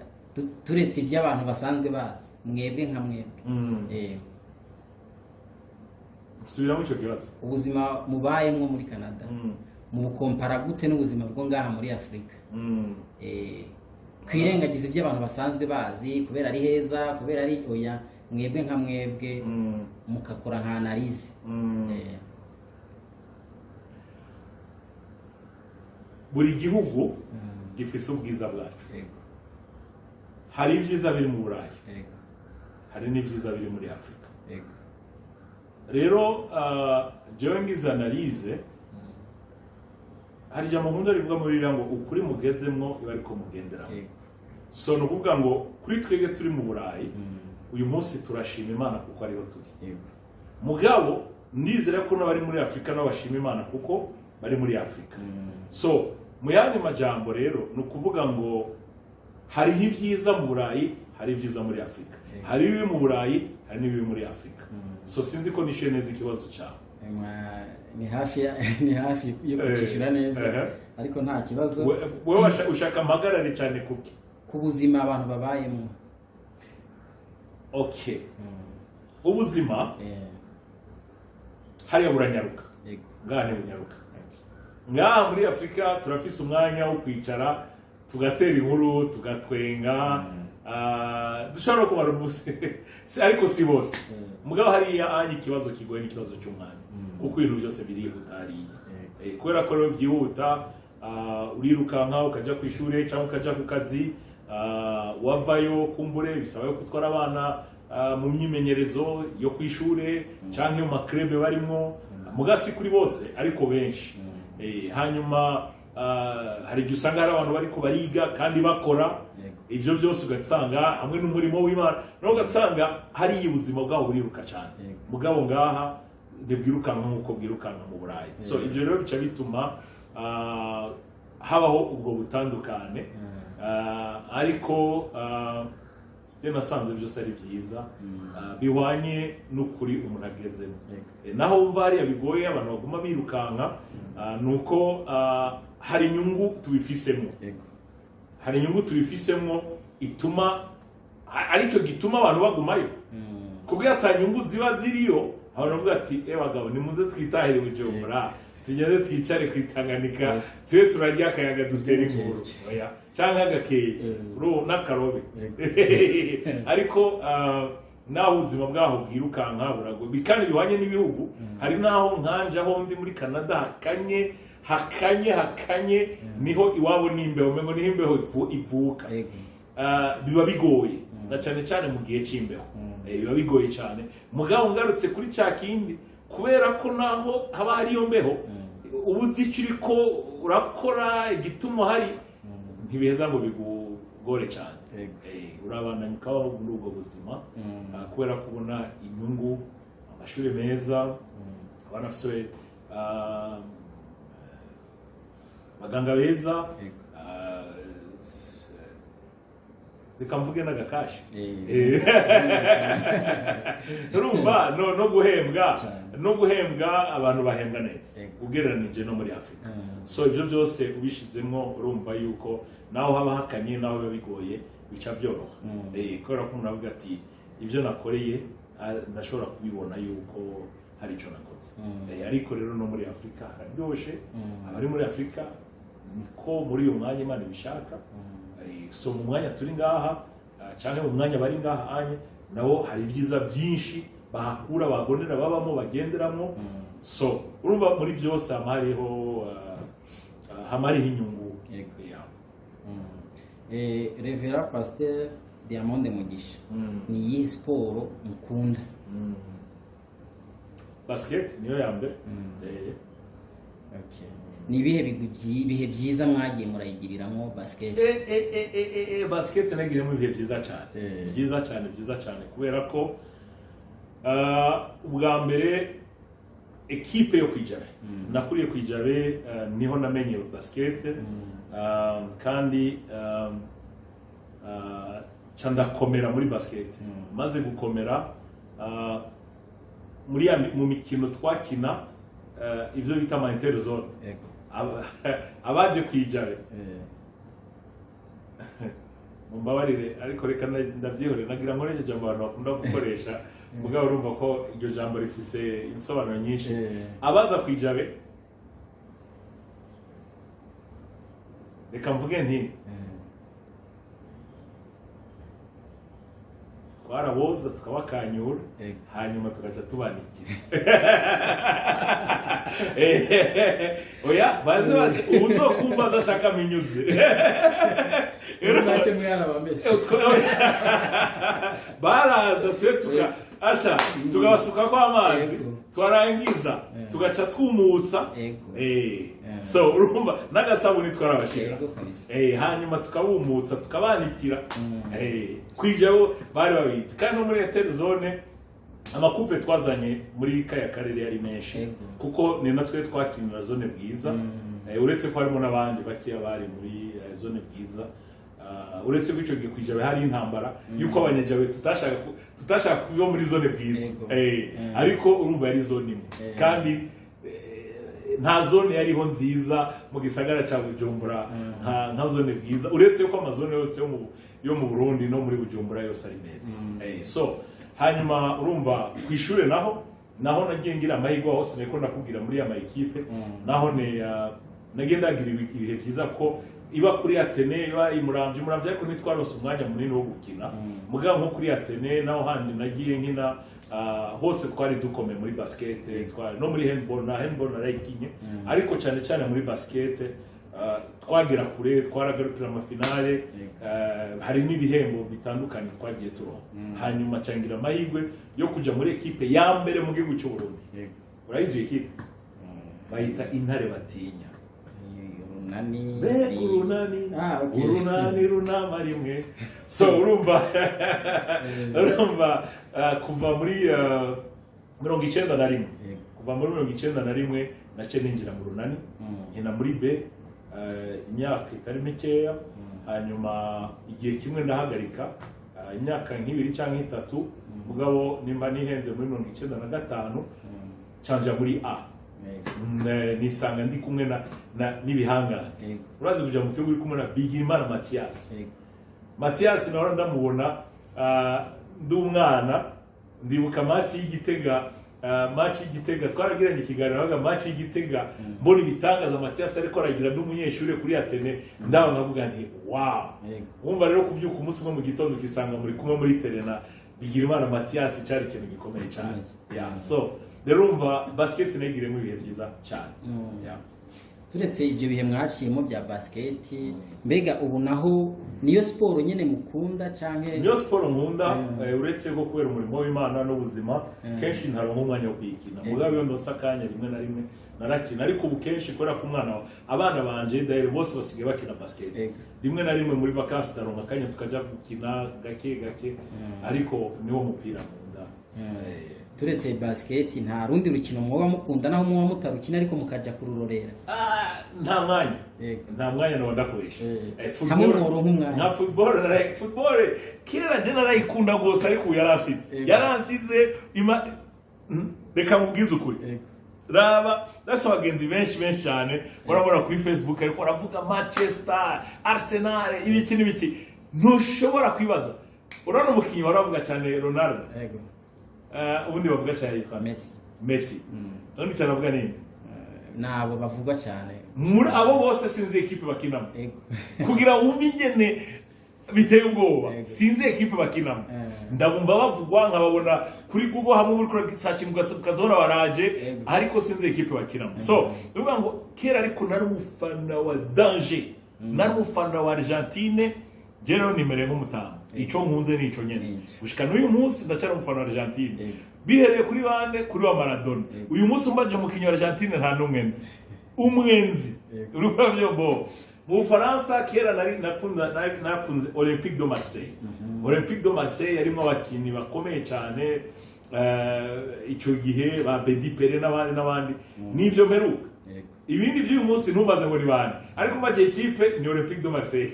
turetse ibyo abantu basanzwe bazi mwebwe nka mwebwe subira mu cyo kibazo ubuzima mubayemo muri Canada mu bukompara gute n'ubuzima bwo ngaha muri Afrika kwirengagiza ibyo abantu basanzwe bazi kubera ari heza kubera ari oya mwebwe nka mwebwe mukakora nka analyse buri gihugu gifise ubwiza bwacu hari ibyiza biri mu Burayi hari n'ibyiza biri muri Afrika rero jewe ngize analyse hari ijambo nkunda rivuga muri ngo ukuri mugezemwo iba ariko mugenderamo. So no kuvuga ngo kuri twege turi mu Burayi uyu munsi turashima Imana kuko ariho turi. Mugabo ndizera ko n'abari muri Afrika nabo bashima Imana kuko bari muri Afrika. So mu yandi majambo rero no kuvuga ngo hari ibyiza mu Burayi, hari ibyiza muri Afrika. Hari ibi mu Burayi, hari n'ibi muri Afrika. So sinzi ko nishe neza ikibazo cyawe. Ni hafi yo kwishura neza ariko nta kibazo. Wewe ushaka amagarare cyane kuki ku buzima abantu babayemo. Okay. Ubuzima hariya buranyaruka. Ngaha ni bunyaruka. Ngaha muri Afrika turafise umwanya wo kwicara tugatera inkuru tugatwenga dushobora kumara umunsi ariko si bose. Mugabo hariya anyi ikibazo kigoye n'ikibazo cy'umwanya kuko ibintu byose biri hutariye. Kubera ko rero byihuta urirukanka ukajya ku ishuri cyangwa ukajya ku kazi wavayo kumbure bisaba yo gutwara abana mu myimenyerezo yo ku ishuri cyangwa mu makrebe barimo mugasi kuri bose ariko benshi. Hanyuma hari igihe usanga hari abantu bariko bariga kandi bakora ivyo byose ugasanga hamwe n'umurimo w'Imana no ugasanga hari ubuzima bwabo buriruka cyane. Mugabo ngaha ndibwirukanka nkuko bwirukanka mu Burayi. So ivyo rero bica bituma habaho ubwo butandukane ariko nasanze byose ari byiza bihwanye n'ukuri umuntu agezemo. Naho wumva hariya bigoye abantu baguma birukanka nuko hari inyungu tubifisemo. Hari inyungu tubifisemo ituma aricyo gituma abantu bagumayo. Kubwo atanyungu ziba ziriyo abantu bavuga ati bagabo nimuze twitahire Bujumbura tugende twicare kwitanganika tube turarya akayaga dutera inkuru oya cyangwa agakeye n'akarobe ariko naho ubuzima bwaho bwirukanka buragoye kandi bihwanye n'ibihugu. Hari naho nkanje aho ndi muri Canada hakanye niho iwabo n'imbeho mengo niho imbeho ivuka. Biba bigoye na cyane cyane mu gihe cy'imbeho biba bigoye cyane. Mugabo ngarutse kuri cya kindi kubera ko naho haba hari iyo mbeho ubuziciri ko urakora igituma hari ntibiheza ngo bigugore cyane. Urabandanya ukabaho muri ubwo buzima kubera kubona inyungu amashuri meza abana bafite abaganga beza reka mvuge n'agakashi urumva no guhembwa abantu bahembwa neza ugereranije no muri Afrika. So ibyo byose ubishizemo urumva yuko naho haba hakanye naho biba bigoye bica byoroha. Kubera ko umuntu avuga ati ibyo nakoreye ndashobora kubibona yuko hari icyo nakoze. Ariko rero no muri Afrika hararyoshe. Abari muri Afrika niko muri uyu mwanya Imana ibishaka. So mu mwanya turi ngaha cyane mu mwanya bari ngaha anye nabo hari ibyiza byinshi bahakura babonera babamo bagenderamo. So urumva muri byose hamariho inyungu. Revera Pasteur Diamonde Mugisha ni iyi siporo mukunda? Basket niyo yambe. Okay. Ni bihe byiza mwagiye murayigiriramo basket? Basket nagiremo ibihe byiza cyane. Byiza cyane kubera ko ubwa mbere ekipe yo kwijabe nakuriye kwijabe niho namenye basket kandi candakomera muri basket. Maze gukomera mu mikino twakina ibyo bita ama interzone abaje kwijabe mumbabarire ariko reka ndabyihore nagira ngo n'icyo jambo abantu bakunda gukoresha mugabo urumva ko iryo jambo rifise insobanuro nyinshi. Abaza kwijabe reka mvuge nti twaraboza tukabakanyura hanyuma tugaca tubanikira oya baze uzokumva adashaka minyuze urumate mwana wa Messi baraza twe tugabasuka kwa amazi twarangiza tugaca twumutsa so urumva n'agasabuni twarabashira hanyuma tukabumutsa tukabanikira kwijabo bari babizi kandi no muri Airtel zone amakupe twazanye muri kaya karere yari menshi kuko ni natwe twakinira zone bwiza uretse ko harimo n'abandi bakiya bari muri zone bwiza uretse ko ico gihe kwijabo hari intambara yuko abanyajawe tutashaka kuba muri zone bwiza ariko urumva yari zone imwe kandi nta zone yariho nziza mu gisagara ca Bujumbura nka zone bwiza uretse ko amazone yose yo mu Burundi no muri Bujumbura yose ari meza so hanyuma urumva kwishure naho nagiye ngira amahirwe hose niko nakubwira muri ama equipe naho nagenda ngira ibihe byiza ko iba kuri Atene iba imuramvye ariko nitwarose umwanya munini wo gukina mugabo nko kuri Atene naho handi nagiye nkina hose twari dukomeye muri basket twari no muri handball narayikinye ariko cyane muri basket twagira kure twaragarukira amafinale hari n'ibihembo bitandukanye twagiye turonka hanyuma cangira amahirwe yo kuja muri equipe ya mbere mu gihugu cy'u Burundi urayizi equipe bayita intare batinya urunani runama rimwe so urumva kuva muri 91 nace ninjira mu runani nkina muri B imyaka itari mikeya hanyuma igihe kimwe ndahagarika imyaka nk'ibiri cyangwa itatu mugabo nimba nihenze muri 95 canja muri A nisanga ndi kumwe n'ibihangana urazi kuja mu kibuga kumwe na Bigimana Mathias naho ndamubona ndi umwana ndibuka match y'Igitega twaragiranye ikiganiro baga match y'Igitega mbona ibitangaza Mathias ariko aragira n'umunyeshure kuri Atene ndaho nkavuga nti wow wumva rero kuvyuka umunsi umwe mu gitondo kisanga muri kumwe muri Terena Bigimana Mathias cyari ikintu gikomeye cyane so derumva basket negiremo ibihe byiza cyane turetse ibyo bihe mwaciyemo bya basket mbega ubu naho niyo sport nyene mukunda canke niyo sport nkunda uretse ko kubera umurimo w'Imana n'ubuzima kenshi ntaronka umwanya wo kwikina mugabo yo ndosakanya rimwe na rimwe narakina ariko ubu kenshi kora ku mwana abana banje daire bose basigaye bakina basket rimwe na rimwe muri vacances ndaronka kanya tukaja gukina gake ariko niwo mupira nkunda turetse basket nta rundi rukino mwoba mukunda naho mwoba mutarukina ariko mukaja kururorera nta mwanya no ndakoresha hamwe mworonka umwanya nka football kera je narayikunda gose ariko yaransize reka mubwize ukuri raba ndasaba abagenzi benshi cyane barabona kuri Facebook ariko baravuga Manchester Arsenal ibiki ntushobora kwibaza urabona umukinyi baravuga cyane Ronaldo ubundi bavuga cyane yitwa Messi none cyane bavuga nini nabo bavuga cyane muri abo bose sinzi equipe bakinamo kugira wumve ingene biteye ubwoba sinzi equipe bakinamo ndabumva bavugwa nkababona kuri Google hamwe muri kuri searching ukazora baraje ariko sinzi equipe bakinamo so bivuga ngo kera ariko nari umufana wa danger nari umufana wa Argentine jero nimere nk'umutama ico nkunze nico nyene gushika n'uyu munsi ndacara umufana wa Argentine bihereye kuri bande kuri wa Maradona uyu munsi umbaje mu kinyo Argentine nta numwenzi urumva byo bo mu France kera nari nakunze Olympique de Marseille yarimo abakinyi bakomeye cyane ico gihe ba Bedi Pere n'abandi nivyo meruka ibindi by'uyu munsi ntumbaze ngo ni bande ariko maje equipe ni Olympique de Marseille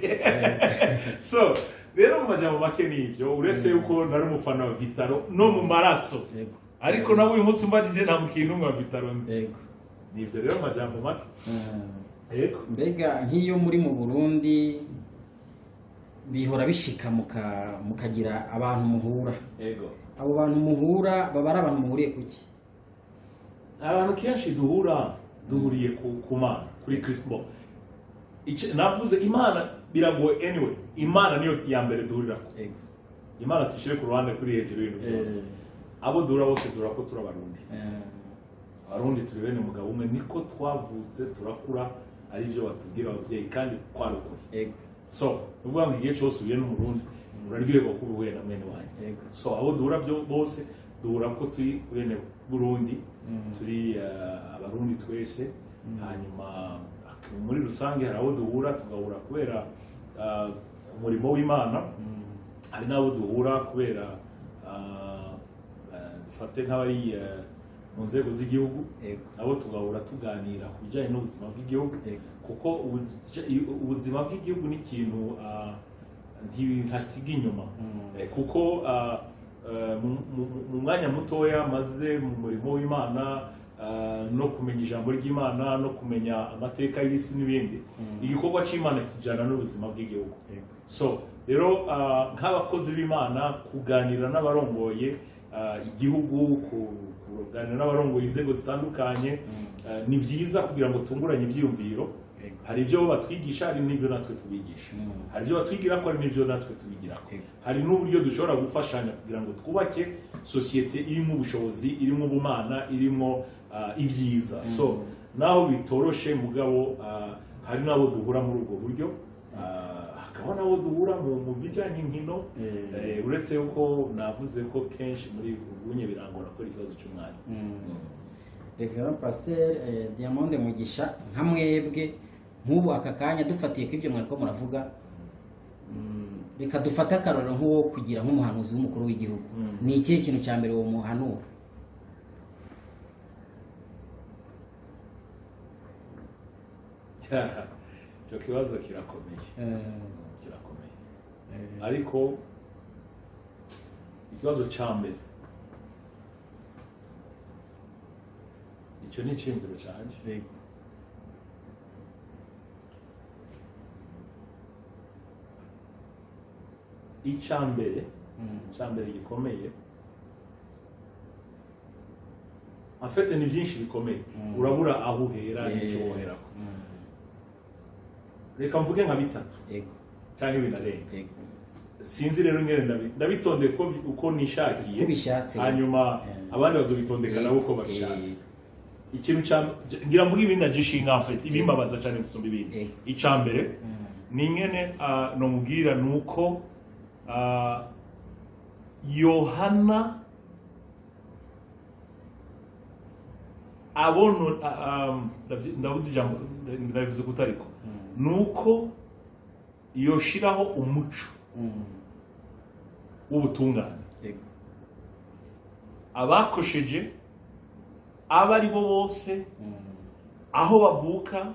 so rero mu majambo make nivyo uretse yuko nari umufana wa Vitaro no mu maraso ariko nabo uyu munsi mbajije nta mukintu wa Vitaro nzi nivyo rero majambo make mbega nk'iyo muri mu Burundi bihora bishika mukagira abantu muhura abo bantu muhura baba ari abantu muhuriye kuki abantu kenshi duhuriye ku Mana kuri Kristo navuze Imana biragoye anyway Imana niyo ya mbere duhurirako Imana tishire ku ruhande kuri hejuru y'ibintu byose abo duhura bose duhura ko turabarundi abarundi turi bene umugabo umwe niko twavutse turakura ari byo batubwira abavyeyi kandi twarukuri so uvuga ngo igihe cyose ubiye n'umurundi uraryoherwa ko ubihuye na mwene wanyu so abo duhura bose duhura ko turi bene Burundi turi abarundi twese hanyuma muri rusange hari abo duhura tugahura kubera umurimo w'Imana hari n'abo duhura kubera dufate nk'abari mu nzego z'igihugu nabo tugahura tuganira ku bijyanye n'ubuzima bw'igihugu kuko ubuzima bw'igihugu ni ikintu ntasiga inyuma kuko mu mwanya mutoya maze mu murimo w'Imana no kumenya ijambo ry'Imana no kumenya amateka y'isi n'ibindi igikorwa cy'Imana kijyana n'ubuzima bw'igihugu so rero nk'abakozi b'Imana kuganira n'abarongoye igihugu kuganira n'abarongoye inzego zitandukanye ni byiza kugira ngo tunguranye ibyiyumviro hari ibyo batwigisha hari n'ibyo natwe tubigisha hari ibyo batwigira ko hari n'ibyo natwe tubigira hari n'uburyo dushobora gufashanya kugira ngo twubake sosiyete irimo ubushobozi irimo ubumana irimo ibyiza so naho bitoroshe mugabo hari nabo duhura muri ubwo buryo hakaba nabo duhura mu bijyanye nkino uretse yuko navuze ko kenshi muri ubunye birangora ko ikibazo cy'umwanya Reverend Pasteur Diamonde Mugisha nka mwebwe nk'ubu aka kanya dufatiye ko ibyo mwariko muravuga reka dufate akarorero nk'uwo kugira nk'umuhanuzi w'umukuru w'igihugu ni ikihe kintu cya mbere uwo muhanura icyo kibazo kirakomeye ariko ikibazo cya mbere icyo ni icyiyumviro cyanjye icyambere gikomeye afite ni byinshi bikomeye urabura aho uhera n'icyo woherako reka mvuge nka bitatu cyangwa binarenga sinzi rero ngene ndabitondeye uko nishakiye hanyuma abandi bazobitondeka nabo uko babishatse ikintu ngira mvuge ibindi agishinga afite ibimbabaza cyane gusumba ibindi icyambere ni ngene no mubwira nuko Yohana abono ndavuze ijambo ndabivuze kutariko nuko yoshiraho umuco w'ubutungane abakosheje abari bo bose aho bavuka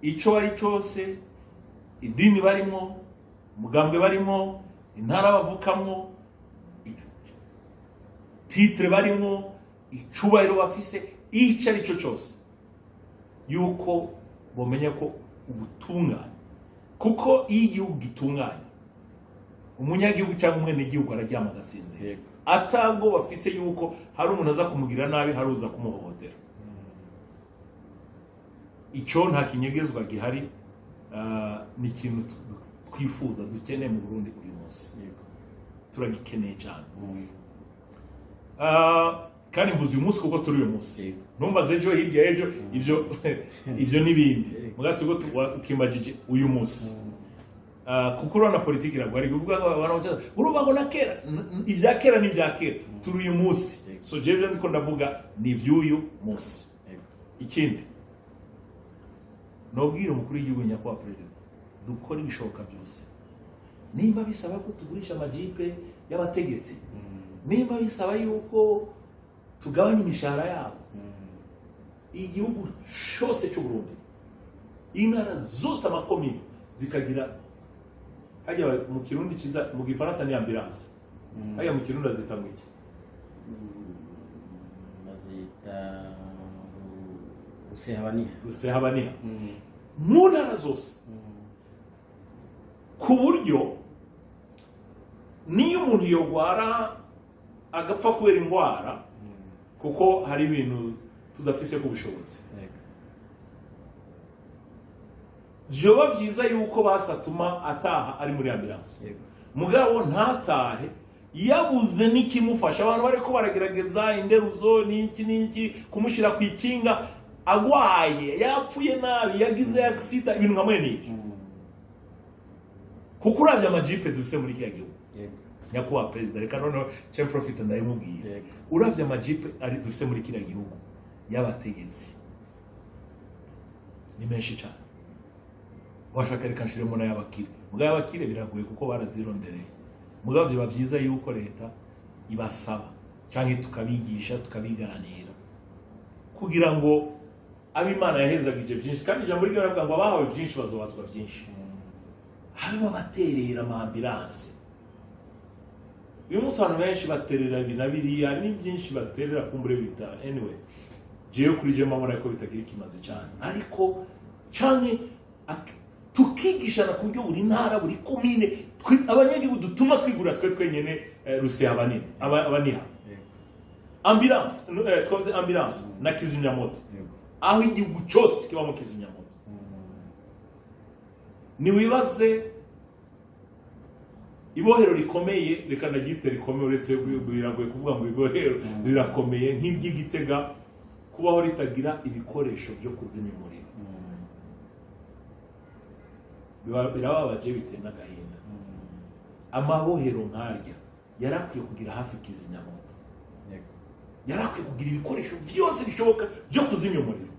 ico bari cyose idini barimo umugambwe barimo intara bavukamwo titre barimo icubahiro bafise icyo ari cyo cyose yuko bomenya ko ubutungane kuko iyo igihugu gitunganye umunyagihugu cyangwa umwenegihugu araryama agasinzira atabwo bafise yuko hari umuntu aza kumugira nabi hari uza kumuhohotera icyo nta kinyegezwa gihari ni ikintu twifuza dukeneye mu Burundi uyu munsi turagikeneye cyane kandi mvuze uyu munsi kuko turi uyu munsi ntumbaze ejo hirya ejo ibyo n'ibindi mugati ubwo ukimbagije uyu munsi kuko urabona politiki iragwa ari kuvuga urumva ngo na kera ibya kera n'ibya kera turi uyu munsi so jewe ndiko ndavuga ni iby'uyu munsi ikindi nobwira umukuru w'igihugu nyakubahwa perezida dukora ibishoboka byose nimba bisaba ko tugurisha amajipe y'abategetsi nimba bisaba yuko tugabanya imishahara yabo igihugu cyose cy'u Burundi intara zose amakomine zikagira hajya mu kirundi kiza mu gifaransa ni ambulance hajya mu kirundi azitanga iki bazita rusehabaniha mu ntara zose ku buryo niyo umuntu yogwara agapfa kubera indwara kuko hari ibintu tudafise ku bushobozi byoba byiza yuko basatuma ataha ari muri ambulance mugabo ntatahe yabuze n'ikimufasha. Abantu bariko baragerageza inderuzo n'iki kumushira ku ikinga, agwaye, yapfuye nabi, yagize accident, ibintu nkamwe n'iki. Kuko uravye amajipe dufise muri kiya gihugu, nyakubahwa president, reka none cyo profit ndayimubwiye, uravye amajipe ari dufise muri kiriya gihugu y'abategetsi ni menshi cyane. Washaka reka nshiremo na y'abakire, mugabo y'abakire biragoye kuko barazirondereye. Mugabo biba byiza yuko leta ibasaba cyangwa tukabigisha tukabiganira kugira ngo abimana yahezagije byinshi, kandi ijambo ry'Imana ngo abahawe byinshi bazobazwa byinshi. Harimo baterera ama ambulance. Uyu munsi abantu benshi baterera binabiriya ni byinshi baterera kumbure bita. Anyway, jewe kuri je mabona ko bitagira ikimaze cyane, ariko cyane tukigishana ku buryo buri ntara buri komine abanyagihugu dutuma twigura twenyene Rusiya abaniha ambulance, twavuze ambulance na kizimyamoto, aho igihugu cyose kibamo kizimyamoto. Ni wibaze ibohero rikomeye, reka nagite rikomeye, uretse biragoye kuvuga ngo ibohero rirakomeye nk'iry'Igitega kubaho ritagira ibikoresho byo kuzimya umuriro. Birababaje biteye n'agahinda. Amabohero nkarya yarakwiye kugira hafi kizimyamoto, yarakwiye kugira ibikoresho byose bishoboka byo kuzimya umuriro.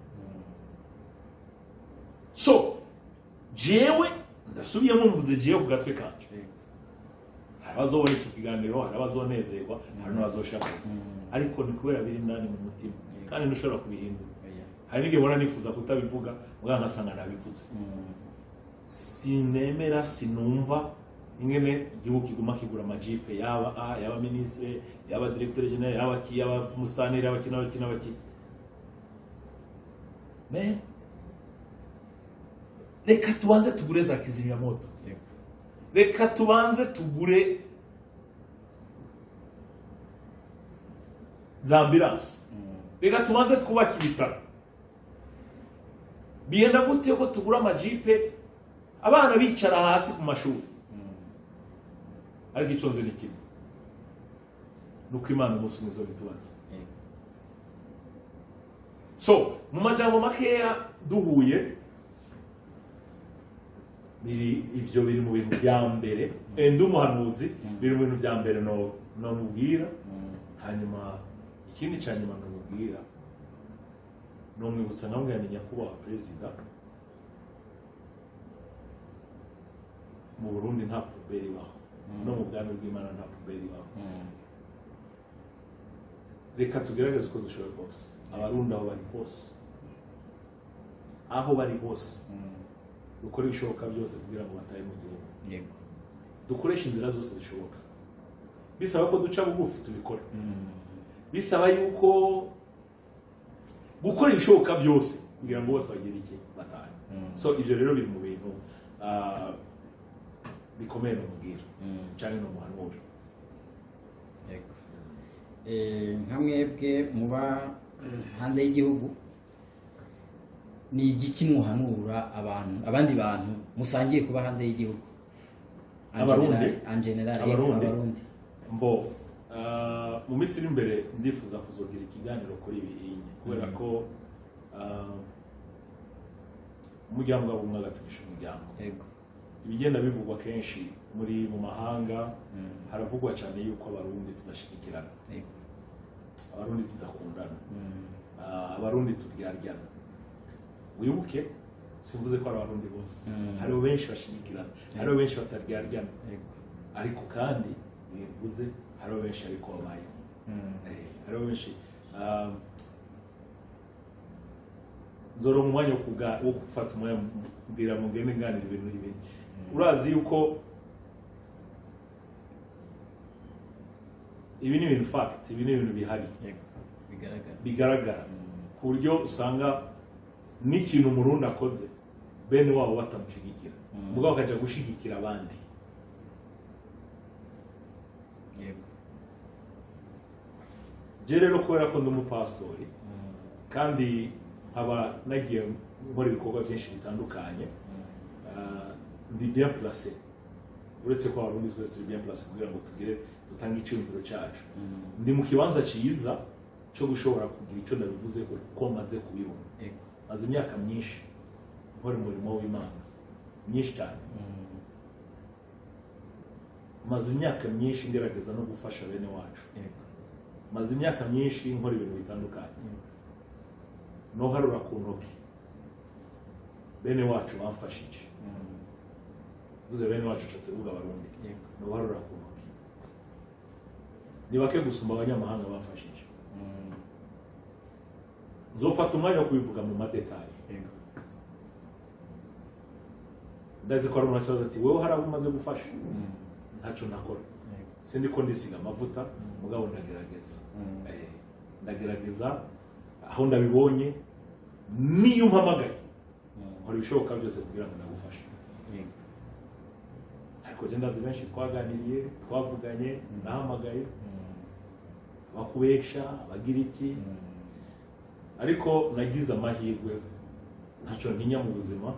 So jewe ndasubiyemo mvuze jewe kugatwe kanje, abazobona iki kiganiro, abazonezerwa, n'abazoshaka, ariko ni kubera biri ndani mu mutima kandi ntushobora kubihindura. Hari n'igihe mbona nifuza kutabivuga muganga asanga nabivuze. Sinemera, sinumva ingene igihugu kiguma kigura amajipe, yaba ministre, yaba directeur general, yaba mustaneri, yaba men, reka tubanze tugure za kizimyamoto, reka tubanze tugure za ambulance, reka tubanze twubaka ibitaro. Biyenda gute ko tugura amajipe abana bicara hasi ku mashuri? Ariko iconze ni kimwe, nuko Imana umunsi mwiza bitubaza. So mu majambo makeya duhuye, ivyo biri mu bintu bya mbere ndi umuhanuzi, biri mu bintu bya mbere no mubwira. Hanyuma ikindi cyane nyuma no mubwira no mwibutsa namwe ya nyakubahwa president, mu Burundi nta puberi baho, no mu bwami bw'Imana nta puberi baho. Reka tugerageze uko dushoboye kose, abarundi aho bari hose dukora ibishoboka byose kugira ngo bataye mu gihugu. Dukoresha inzira zose zishoboka, bisaba ko duca bugufi tubikora, bisaba yuko gukora ibishoboka byose kugira ngo bose bagire iki bataye. So ivyo rero biri mu bintu bikomeye no mubwira cyane no muhanura. Nka mwebwe muba hanze y'igihugu, ni igiki muhanura abandi bantu musangiye kuba hanze y'igihugu? Abarundi mbo mu minsi iri imbere ndifuza kuzogira ikiganiro kuri ibi, kubera ko umuryango w'ubumwe agatugisha umuryango. Ibigenda bivugwa kenshi mu mahanga, haravugwa cyane yuko abarundi tudashigikirana, abarundi tudakundana, abarundi turyaryana. Wibuke simvuze ko abarundi bose, hariho benshi bashigikirana, hariho benshi bataryaryana, ariko kandi bivuze hariho benshi ariko babayeho, hariho benshi. Nzoro mu mwanya wo gufata umwanya mbwira mugende nganira ibintu n'ibindi. Urazi yuko ibi ni ibintu fact, ibi ni ibintu bihari bigaragara, ku buryo usanga n'ikintu umurundi akoze bene wabo batamushigikira, mugabo akajya gushigikira abandi. Je rero kubera ko ndi umupastori kandi nkaba nagiye nkora ibikorwa byinshi bitandukanye, ndi bien placé uretse ko abarundi twese turi bien place kugira ngo tugire dutange icyumviro cyacu ndi mu kibanza cyiza cyo gushobora kugira icyo nabivuze ko maze kubibona maze imyaka myinshi nkora umurimo w'Imana myinshi cyane maze imyaka myinshi ngerageza no gufasha bene wacu maze imyaka myinshi nkora ibintu bitandukanye no harura ku ntoki bene wacu bamfashije vuze bene wacu nshatse kuvuga abarundi no harura ku ntoki ni bake gusumba abanyamahanga bamfashije nzofata umwanya wo kubivuga mu madetaye ndazi ko ari umuntu ati wowe hari abo umaze gufasha ntacyo nakora sindi ko ndisiga amavuta mugabo ndagerageza aho ndabibonye niyo mpamagaye nkora ibishoboka byose kugira ngo ndagufashe ariko je ndazi benshi twaganiriye twavuganye nahamagaye bakubesha bagira iki ariko nagize amahirwe ntacyo ntinya mu buzima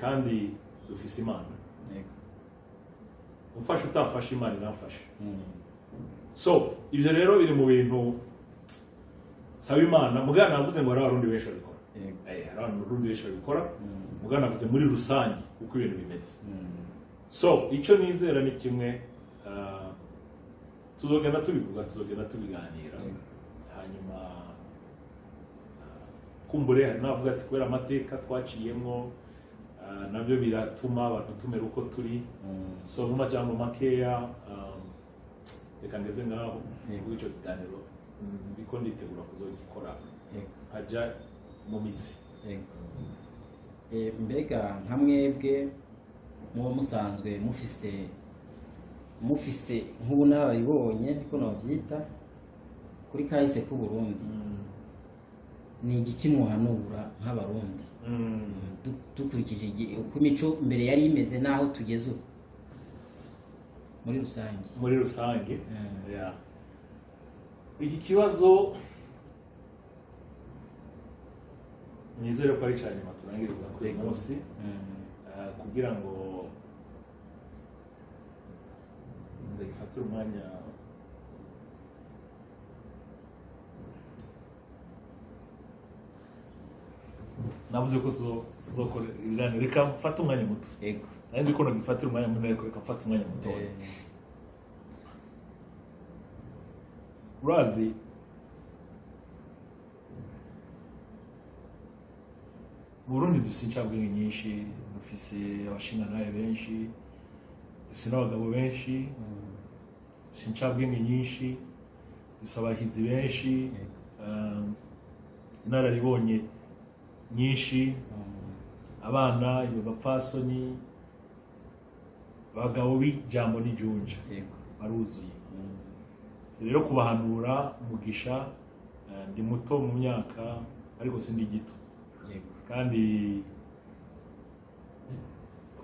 kandi dufise Imana umfasha utafasha Imana inafasha so ibyo rero biri mu bintu saba Imana mugana navuze ngo ari abarundi benshi babikora hari abarundi benshi babikora mugana navuze muri rusange uko ibintu bimeze so icyo nizera ni kimwe tuzogenda tubivuga tuzogenda tubiganira hanyuma kumbure navuga ati kubera amateka twaciyemo nabyo biratuma abantu tumera uko turi so mu majambo makeya reka ngeze ngaho kuri icyo kiganiro ndiko nditegura kuzogikora nkajya mu mitsi mbega nka mwebwe muba musanzwe mufise nk'ubunararibonye niko nobyita kuri kahise k'u Burundi ni igiki muhanura nk'abarundi dukurikije uko imico mbere yari imeze naho tugeze ubu muri rusange iki kibazo nizere ko ari cyane turangiriza kuri uyu munsi kugira ngo ndagifatire umwanya navuze ko zokora ibiganiro reka mfate umwanya muto nanzi ko nagifatira umwanya munini ariko reka mfate umwanya muto urazi mu Burundi dufise incabwenge nyinshi dufise abashingantahe benshi dufise n'abagabo benshi dufise incabwenge nyinshi dufise abahizi benshi inararibonye nyinshi abana bapfasoni abagabo b'ijambo n'ijunja baruzuye rero kubahanura Mugisha ndi muto mu myaka ariko sindi gito kandi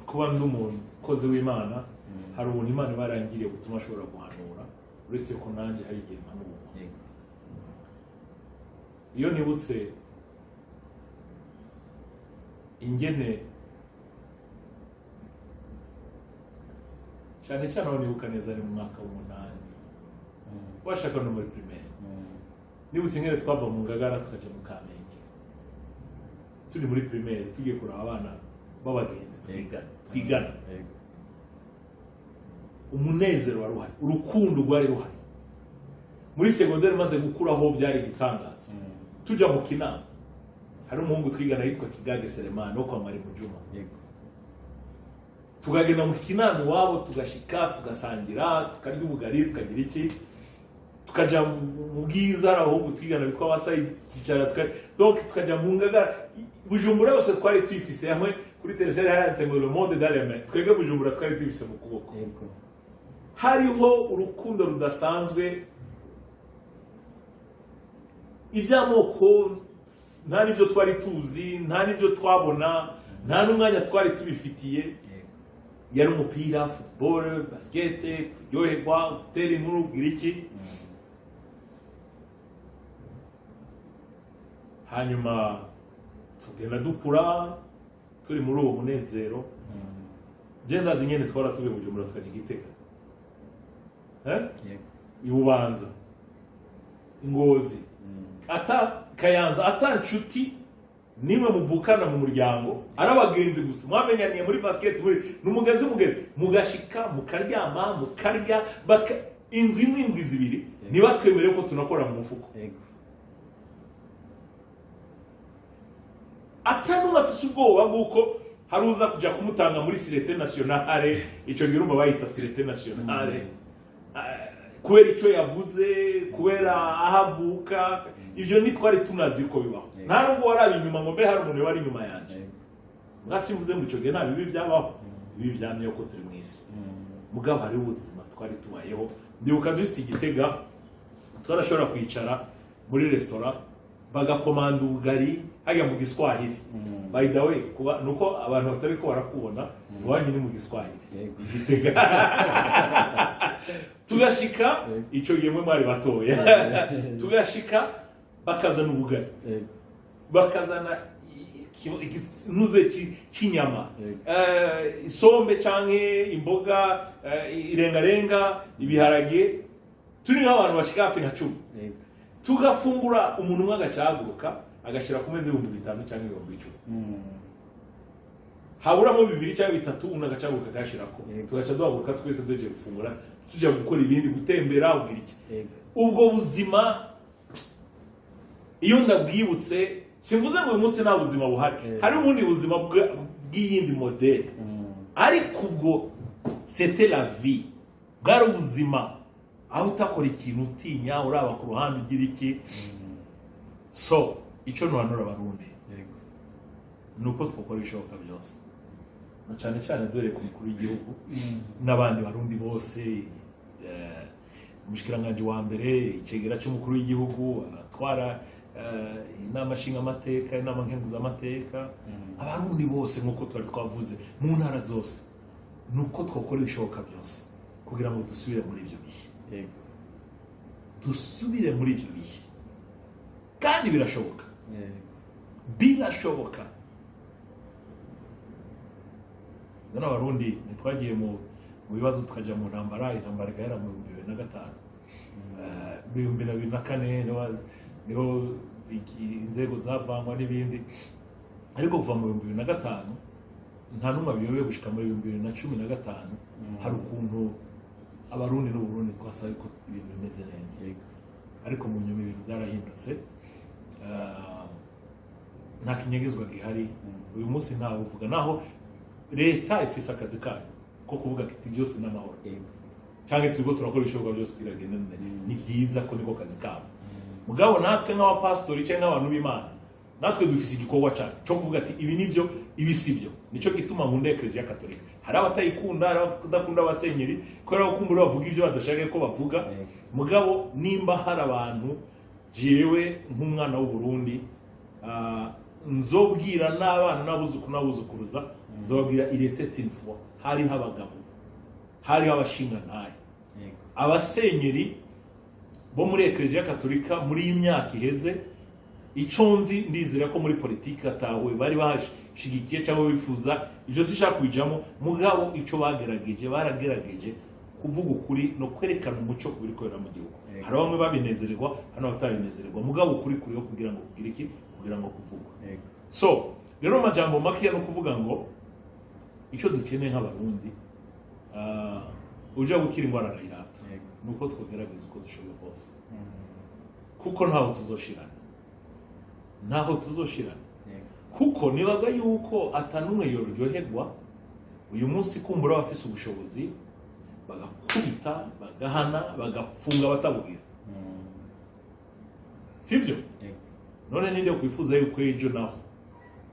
kuba ndi umuntu ukoze w'Imana hari ubuntu Imana barangiriye gutuma ashobora guhanura uretse ko nanjye hari igihe mpanura iyo nibutse ingene cyane cyane aho nibuka neza ari mu mwaka w'umunani washaka no muri primaire nibutse ingene twava mu Ngagara tukaja mu Kamenge turi muri primaire tugiye kuraba abana b'abagenzi twigana umunezero wari uhari urukundo rwari ruhari muri secondaire maze gukuraho byari gitangaza tuja mu kinama hari umuhungu twigana yitwa Kigage Selemani wo kwa Mari Mujuma tukagenda mu kinama wabo tugashika tugasangira tukarya ubugari tukagira iki tukaja mu bwiza abahungu twigana bitwa Basayid kicara donc tukaja mu Ngagara Bujumbura bose twari twifise hamwe kuri televiziyo yaranditse ngo le monde dans les mains twebwe Bujumbura twari twifise mu kuboko hariho urukundo rudasanzwe iby'amoko nta n'ibyo twari tuzi nta n'ibyo twabona nta n'umwanya twari tubifitiye yari umupira football basket kuryoherwa gutera inkuru kugira iki hanyuma tugenda dukura turi muri uwo munezero genda zinyene twara tube Bujumbura tukaje Gitega yego ibubanza Ngozi ata Kayanza ata nshuti nimwe muvukana mu muryango arabagenzi gusa mwamenyaniye muri basket muri n'umugenzi mugashika mukaryama mukarya baka indwi zibiri niba twemereye ko tunakora mu mufuko atanu bafise ubwoba bwuko haruza kuja kumutanga muri Sûreté Nationale ico gihe urumva bayita Sûreté Nationale kubera ico yavuze kubera ahavuka ivyo nitwari tunazi ko bibaho nta nubwo warabi inyuma ngo mbe hari umuntu wari inyuma yanje mwasimvuze mu ico gihe nta bibi byabaho bibi byamye ko turi mwisi mugabo hari ubuzima twari tubayeho ndibuka dufite Gitega twarashobora kwicara muri restaurant bagakomanda ubugari hajya mu Giswahili by the way kuba nuko abantu batari ko barakubona iwanyu ni mu Giswahili Gitega tugashika ico yemwe mwari batoya tugashika bakazana ubugari bakazana nuze kinyama isombe canke imboga irengarenga ibiharage turi nk'abantu bashika hafi nka 10 tugafungura umuntu umwe agacaguruka agashira ku meza 5,000 cyangwa 10,000 haburamo 2 cyangwa 3 unagacaguruka kashirako tugaca duhaguruka twese doje gufungura tujya gukora ibindi gutembera ubwira iki ubwo buzima iyo ndabwibutse simvuze ngo uyu munsi nta buzima buhari hari ubundi buzima bw'iyindi modeli ariko ubwo c'était la vie bwari ubuzima aho utakora ikintu utinya uraba ku ruhande ugira iki so icyo ntuhanura abarundi nuko twakora ibishoboka byose na cyane cyane dore ku mukuru w'igihugu n'abandi barundi bose umushikiranganje wa mbere icegera cy'umukuru w'igihugu atwara inama nshingamateka inama nkenguzamateka abarundi bose nk'uko twari twavuze mu ntara zose nuko twakora ibishoboka byose kugira ngo dusubire muri ibyo bihe dusubire muri ibyo bihe kandi birashoboka birashoboka none abarundi ntitwagiye mu bibazo tukajya mu ntambara igahera mu 2002 2004 niho inzego zavangwa n'ibindi ariko kuva mu 2005 nta numwe biyobe gushika muri 2015 hari ukuntu abarundi n'uburundi twasaye ko ibintu bimeze neza ariko mu nyuma ibintu byarahindutse nta kinyegezwa gihari uyu munsi ntawe uvuga naho leta ifise akazi kayo ko kuvuga kiti byose n'amahoro cyangwa turiko turakora ibishoboka byose kugira ngo ni byiza ko niko kazi kabo mugabo natwe nk'abapastori cyangwa abantu b'Imana natwe dufise igikorwa cyo kuvuga ati ibi nivyo ibi sibyo nico gituma mu Ecclesia Catholique hari abatayikunda hari abadakunda abasenyeri kubera ko kumbura bavuga ibyo badashaka ko bavuga mugabo nimba hari abantu jewe nk'umwana w'u Burundi nzobwira n'abana n'abuzukuruza nzobwira il était une fois hari abagabo hari abashinga ntaye abasenyeri bo muri Ecclesia Catholique muri imyaka iheze iconzi ndizera ko muri politiki atawe bari bashigikiye cyangwa bifuza ibyo sishaka kwijamo mugabo ico baragerageje kuvuga ukuri no kwerekana umuco kubiri ko mu gihugu hari bamwe babinezererwa hano batabinezererwa mugabo ukuri kuri yo kugira ngo kugira iki kugira ngo kuvugwa so rero amajambo makiya no kuvuga ngo ico dukeneye nk'abarundi uja gukira ingwara rayirata nuko twogerageza uko dushoboye bose kuko ntaho tuzoshirana kuko nibaza yuko atanumwe yoryoherwa uyu munsi kumbura bafise ubushobozi bagakubita bagahana bagafunga batabubwira sibyo none ninde kwifuza yuko ejo naho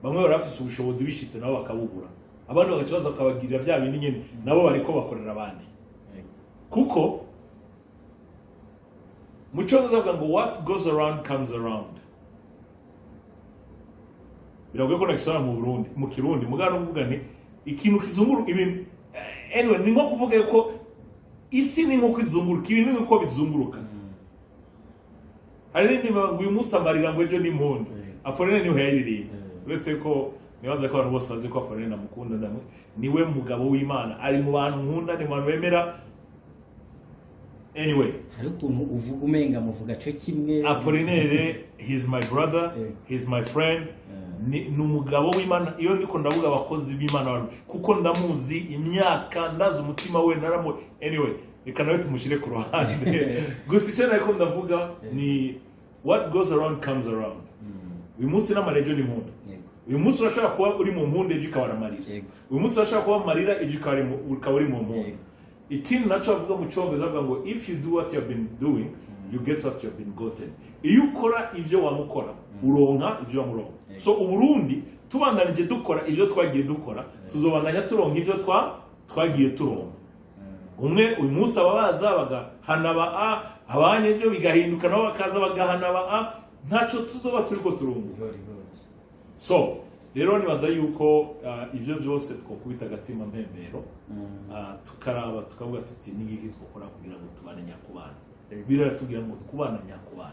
bamwe barafise ubushobozi bishitse nabo bakabugura abandi bagakibaza bakabagirira bya bindi nyene nabo bariko bakorera abandi kuko muco ndazavuga ngo what goes around comes around biragoye ko nakisora mu Burundi mu Kirundi mugano uvuga ni ikintu kizunguruka ibintu anyway ni nko kuvuga ko isi ni nko kwizunguruka ibintu ni nko bizunguruka hari n'indi uyu munsi amarira ngo ejo ni impundu aporene niho yaririmbye uretse ko nibaza ko abantu bose bazi ko Apollinaire namukunda ndamwe niwe mugabo w'Imana ari mu bantu nkunda ni mu bantu bemera anyway hari ukuntu uvuga umenga muvuga cyo kimwe. Apollinaire he's my brother, he's my friend, ni umugabo w'Imana. Iyo ndiko ndavuga abakozi b'Imana abantu kuko ndamuzi imyaka ndaza umutima we naramo anyway reka nawe tumushire ku ruhande gusa icyo nako ndavuga ni what goes around comes around. Uyu munsi n'amarejo ni munda, uyu munsi urashobora kuba uri mu mpunde ejo ikaba amarira, uyu munsi urashobora kuba amarira ejo ukaba uri mu mpunde. Ikindi naco avuga mu cyongereza avuga ngo if you do what you have been doing you get what you have been gotten. Iyo ukora ivyo wamukora uronka ivyo wamuronka. So uburundi tubandanije dukora ivyo twagiye dukora tuzobandanya turonka ivyo twagiye turonka. Umwe uyu munsi ababaza bagahana ba abanye byo bigahinduka nabo bakaza bagahana ba ntaco tuzoba turiko turunguka. So rero nibaza yuko ivyo byose twokubita agatima mpembero tukaraba tukavuga tuti nigiki twokora kugira ngo tubane nyakubana. Birara tugira ngo kubana nyakubana.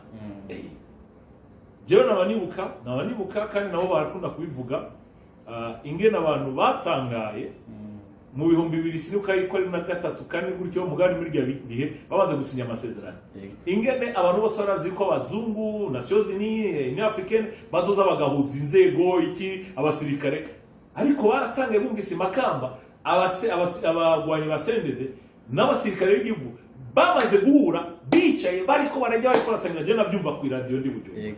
Jewe nabanibuka kandi nabo barakunda kubivuga ingene abantu batangaye mu bihumbi 2000 sinuka yuko ari na gatatu kandi gutyo mugani muri gihe babanze gusinya amasezerano. Ingene abantu bose barazi ko abazungu Nations Unies ni Africaine bazoza bagahuza inzego iki abasirikare ariko baratangaye bumvise makamba abagwanyi basendede n'abasirikare b'igihugu bamaze guhura bicaye bariko barajya bariko basanga je navyumva ku radio ndi buryo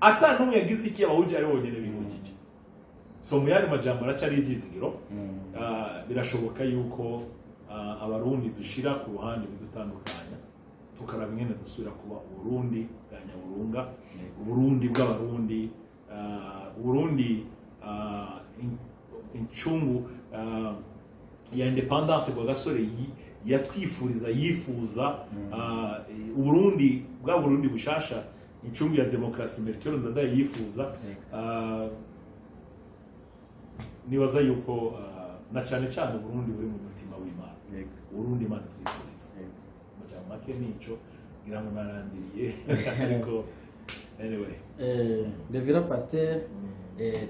ata numwe yagize iki abahuje ari bonyene bihujije. So mu yari majambo aracari ivyizigiro birashoboka yuko abarundi dushira ku ruhande bidutandukanya tukaraba ingene dusubira kuba Burundi bwa Nyaburunga, Burundi bw'abarundi, Burundi incungu ya independence bwa gasore yatwifuriza yifuza Burundi bwa Burundi bushasha incungu ya demokrasi Merkel ndadaye yifuza. Nibaza yuko na cyane cyane Burundi buri mu mutima w'Imana. Burundi Imana twifuriza. Majambo make nico ngira ngo narandiriye ariko anyway. Reverend Pasteur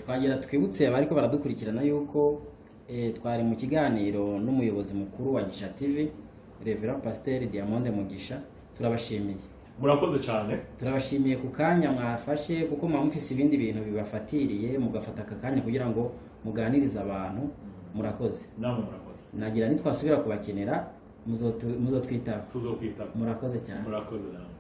twagira twibutse abariko baradukurikirana yuko twari mu kiganiro n'umuyobozi mukuru wa Gisha TV Reverend Pasteur Diamonde Mugisha. Turabashimiye. Murakoze cyane. Turabashimiye ku kanya mwafashe kuko mwamufise ibindi bintu bibafatiriye mugafata akakanya kugira ngo muganiriza abantu. Murakoze. Namwe murakoze. Nagira nitwasubira kubakenera muzotwitaba. Tuzokwitaba. Murakoze cyane. Murakoze namwe.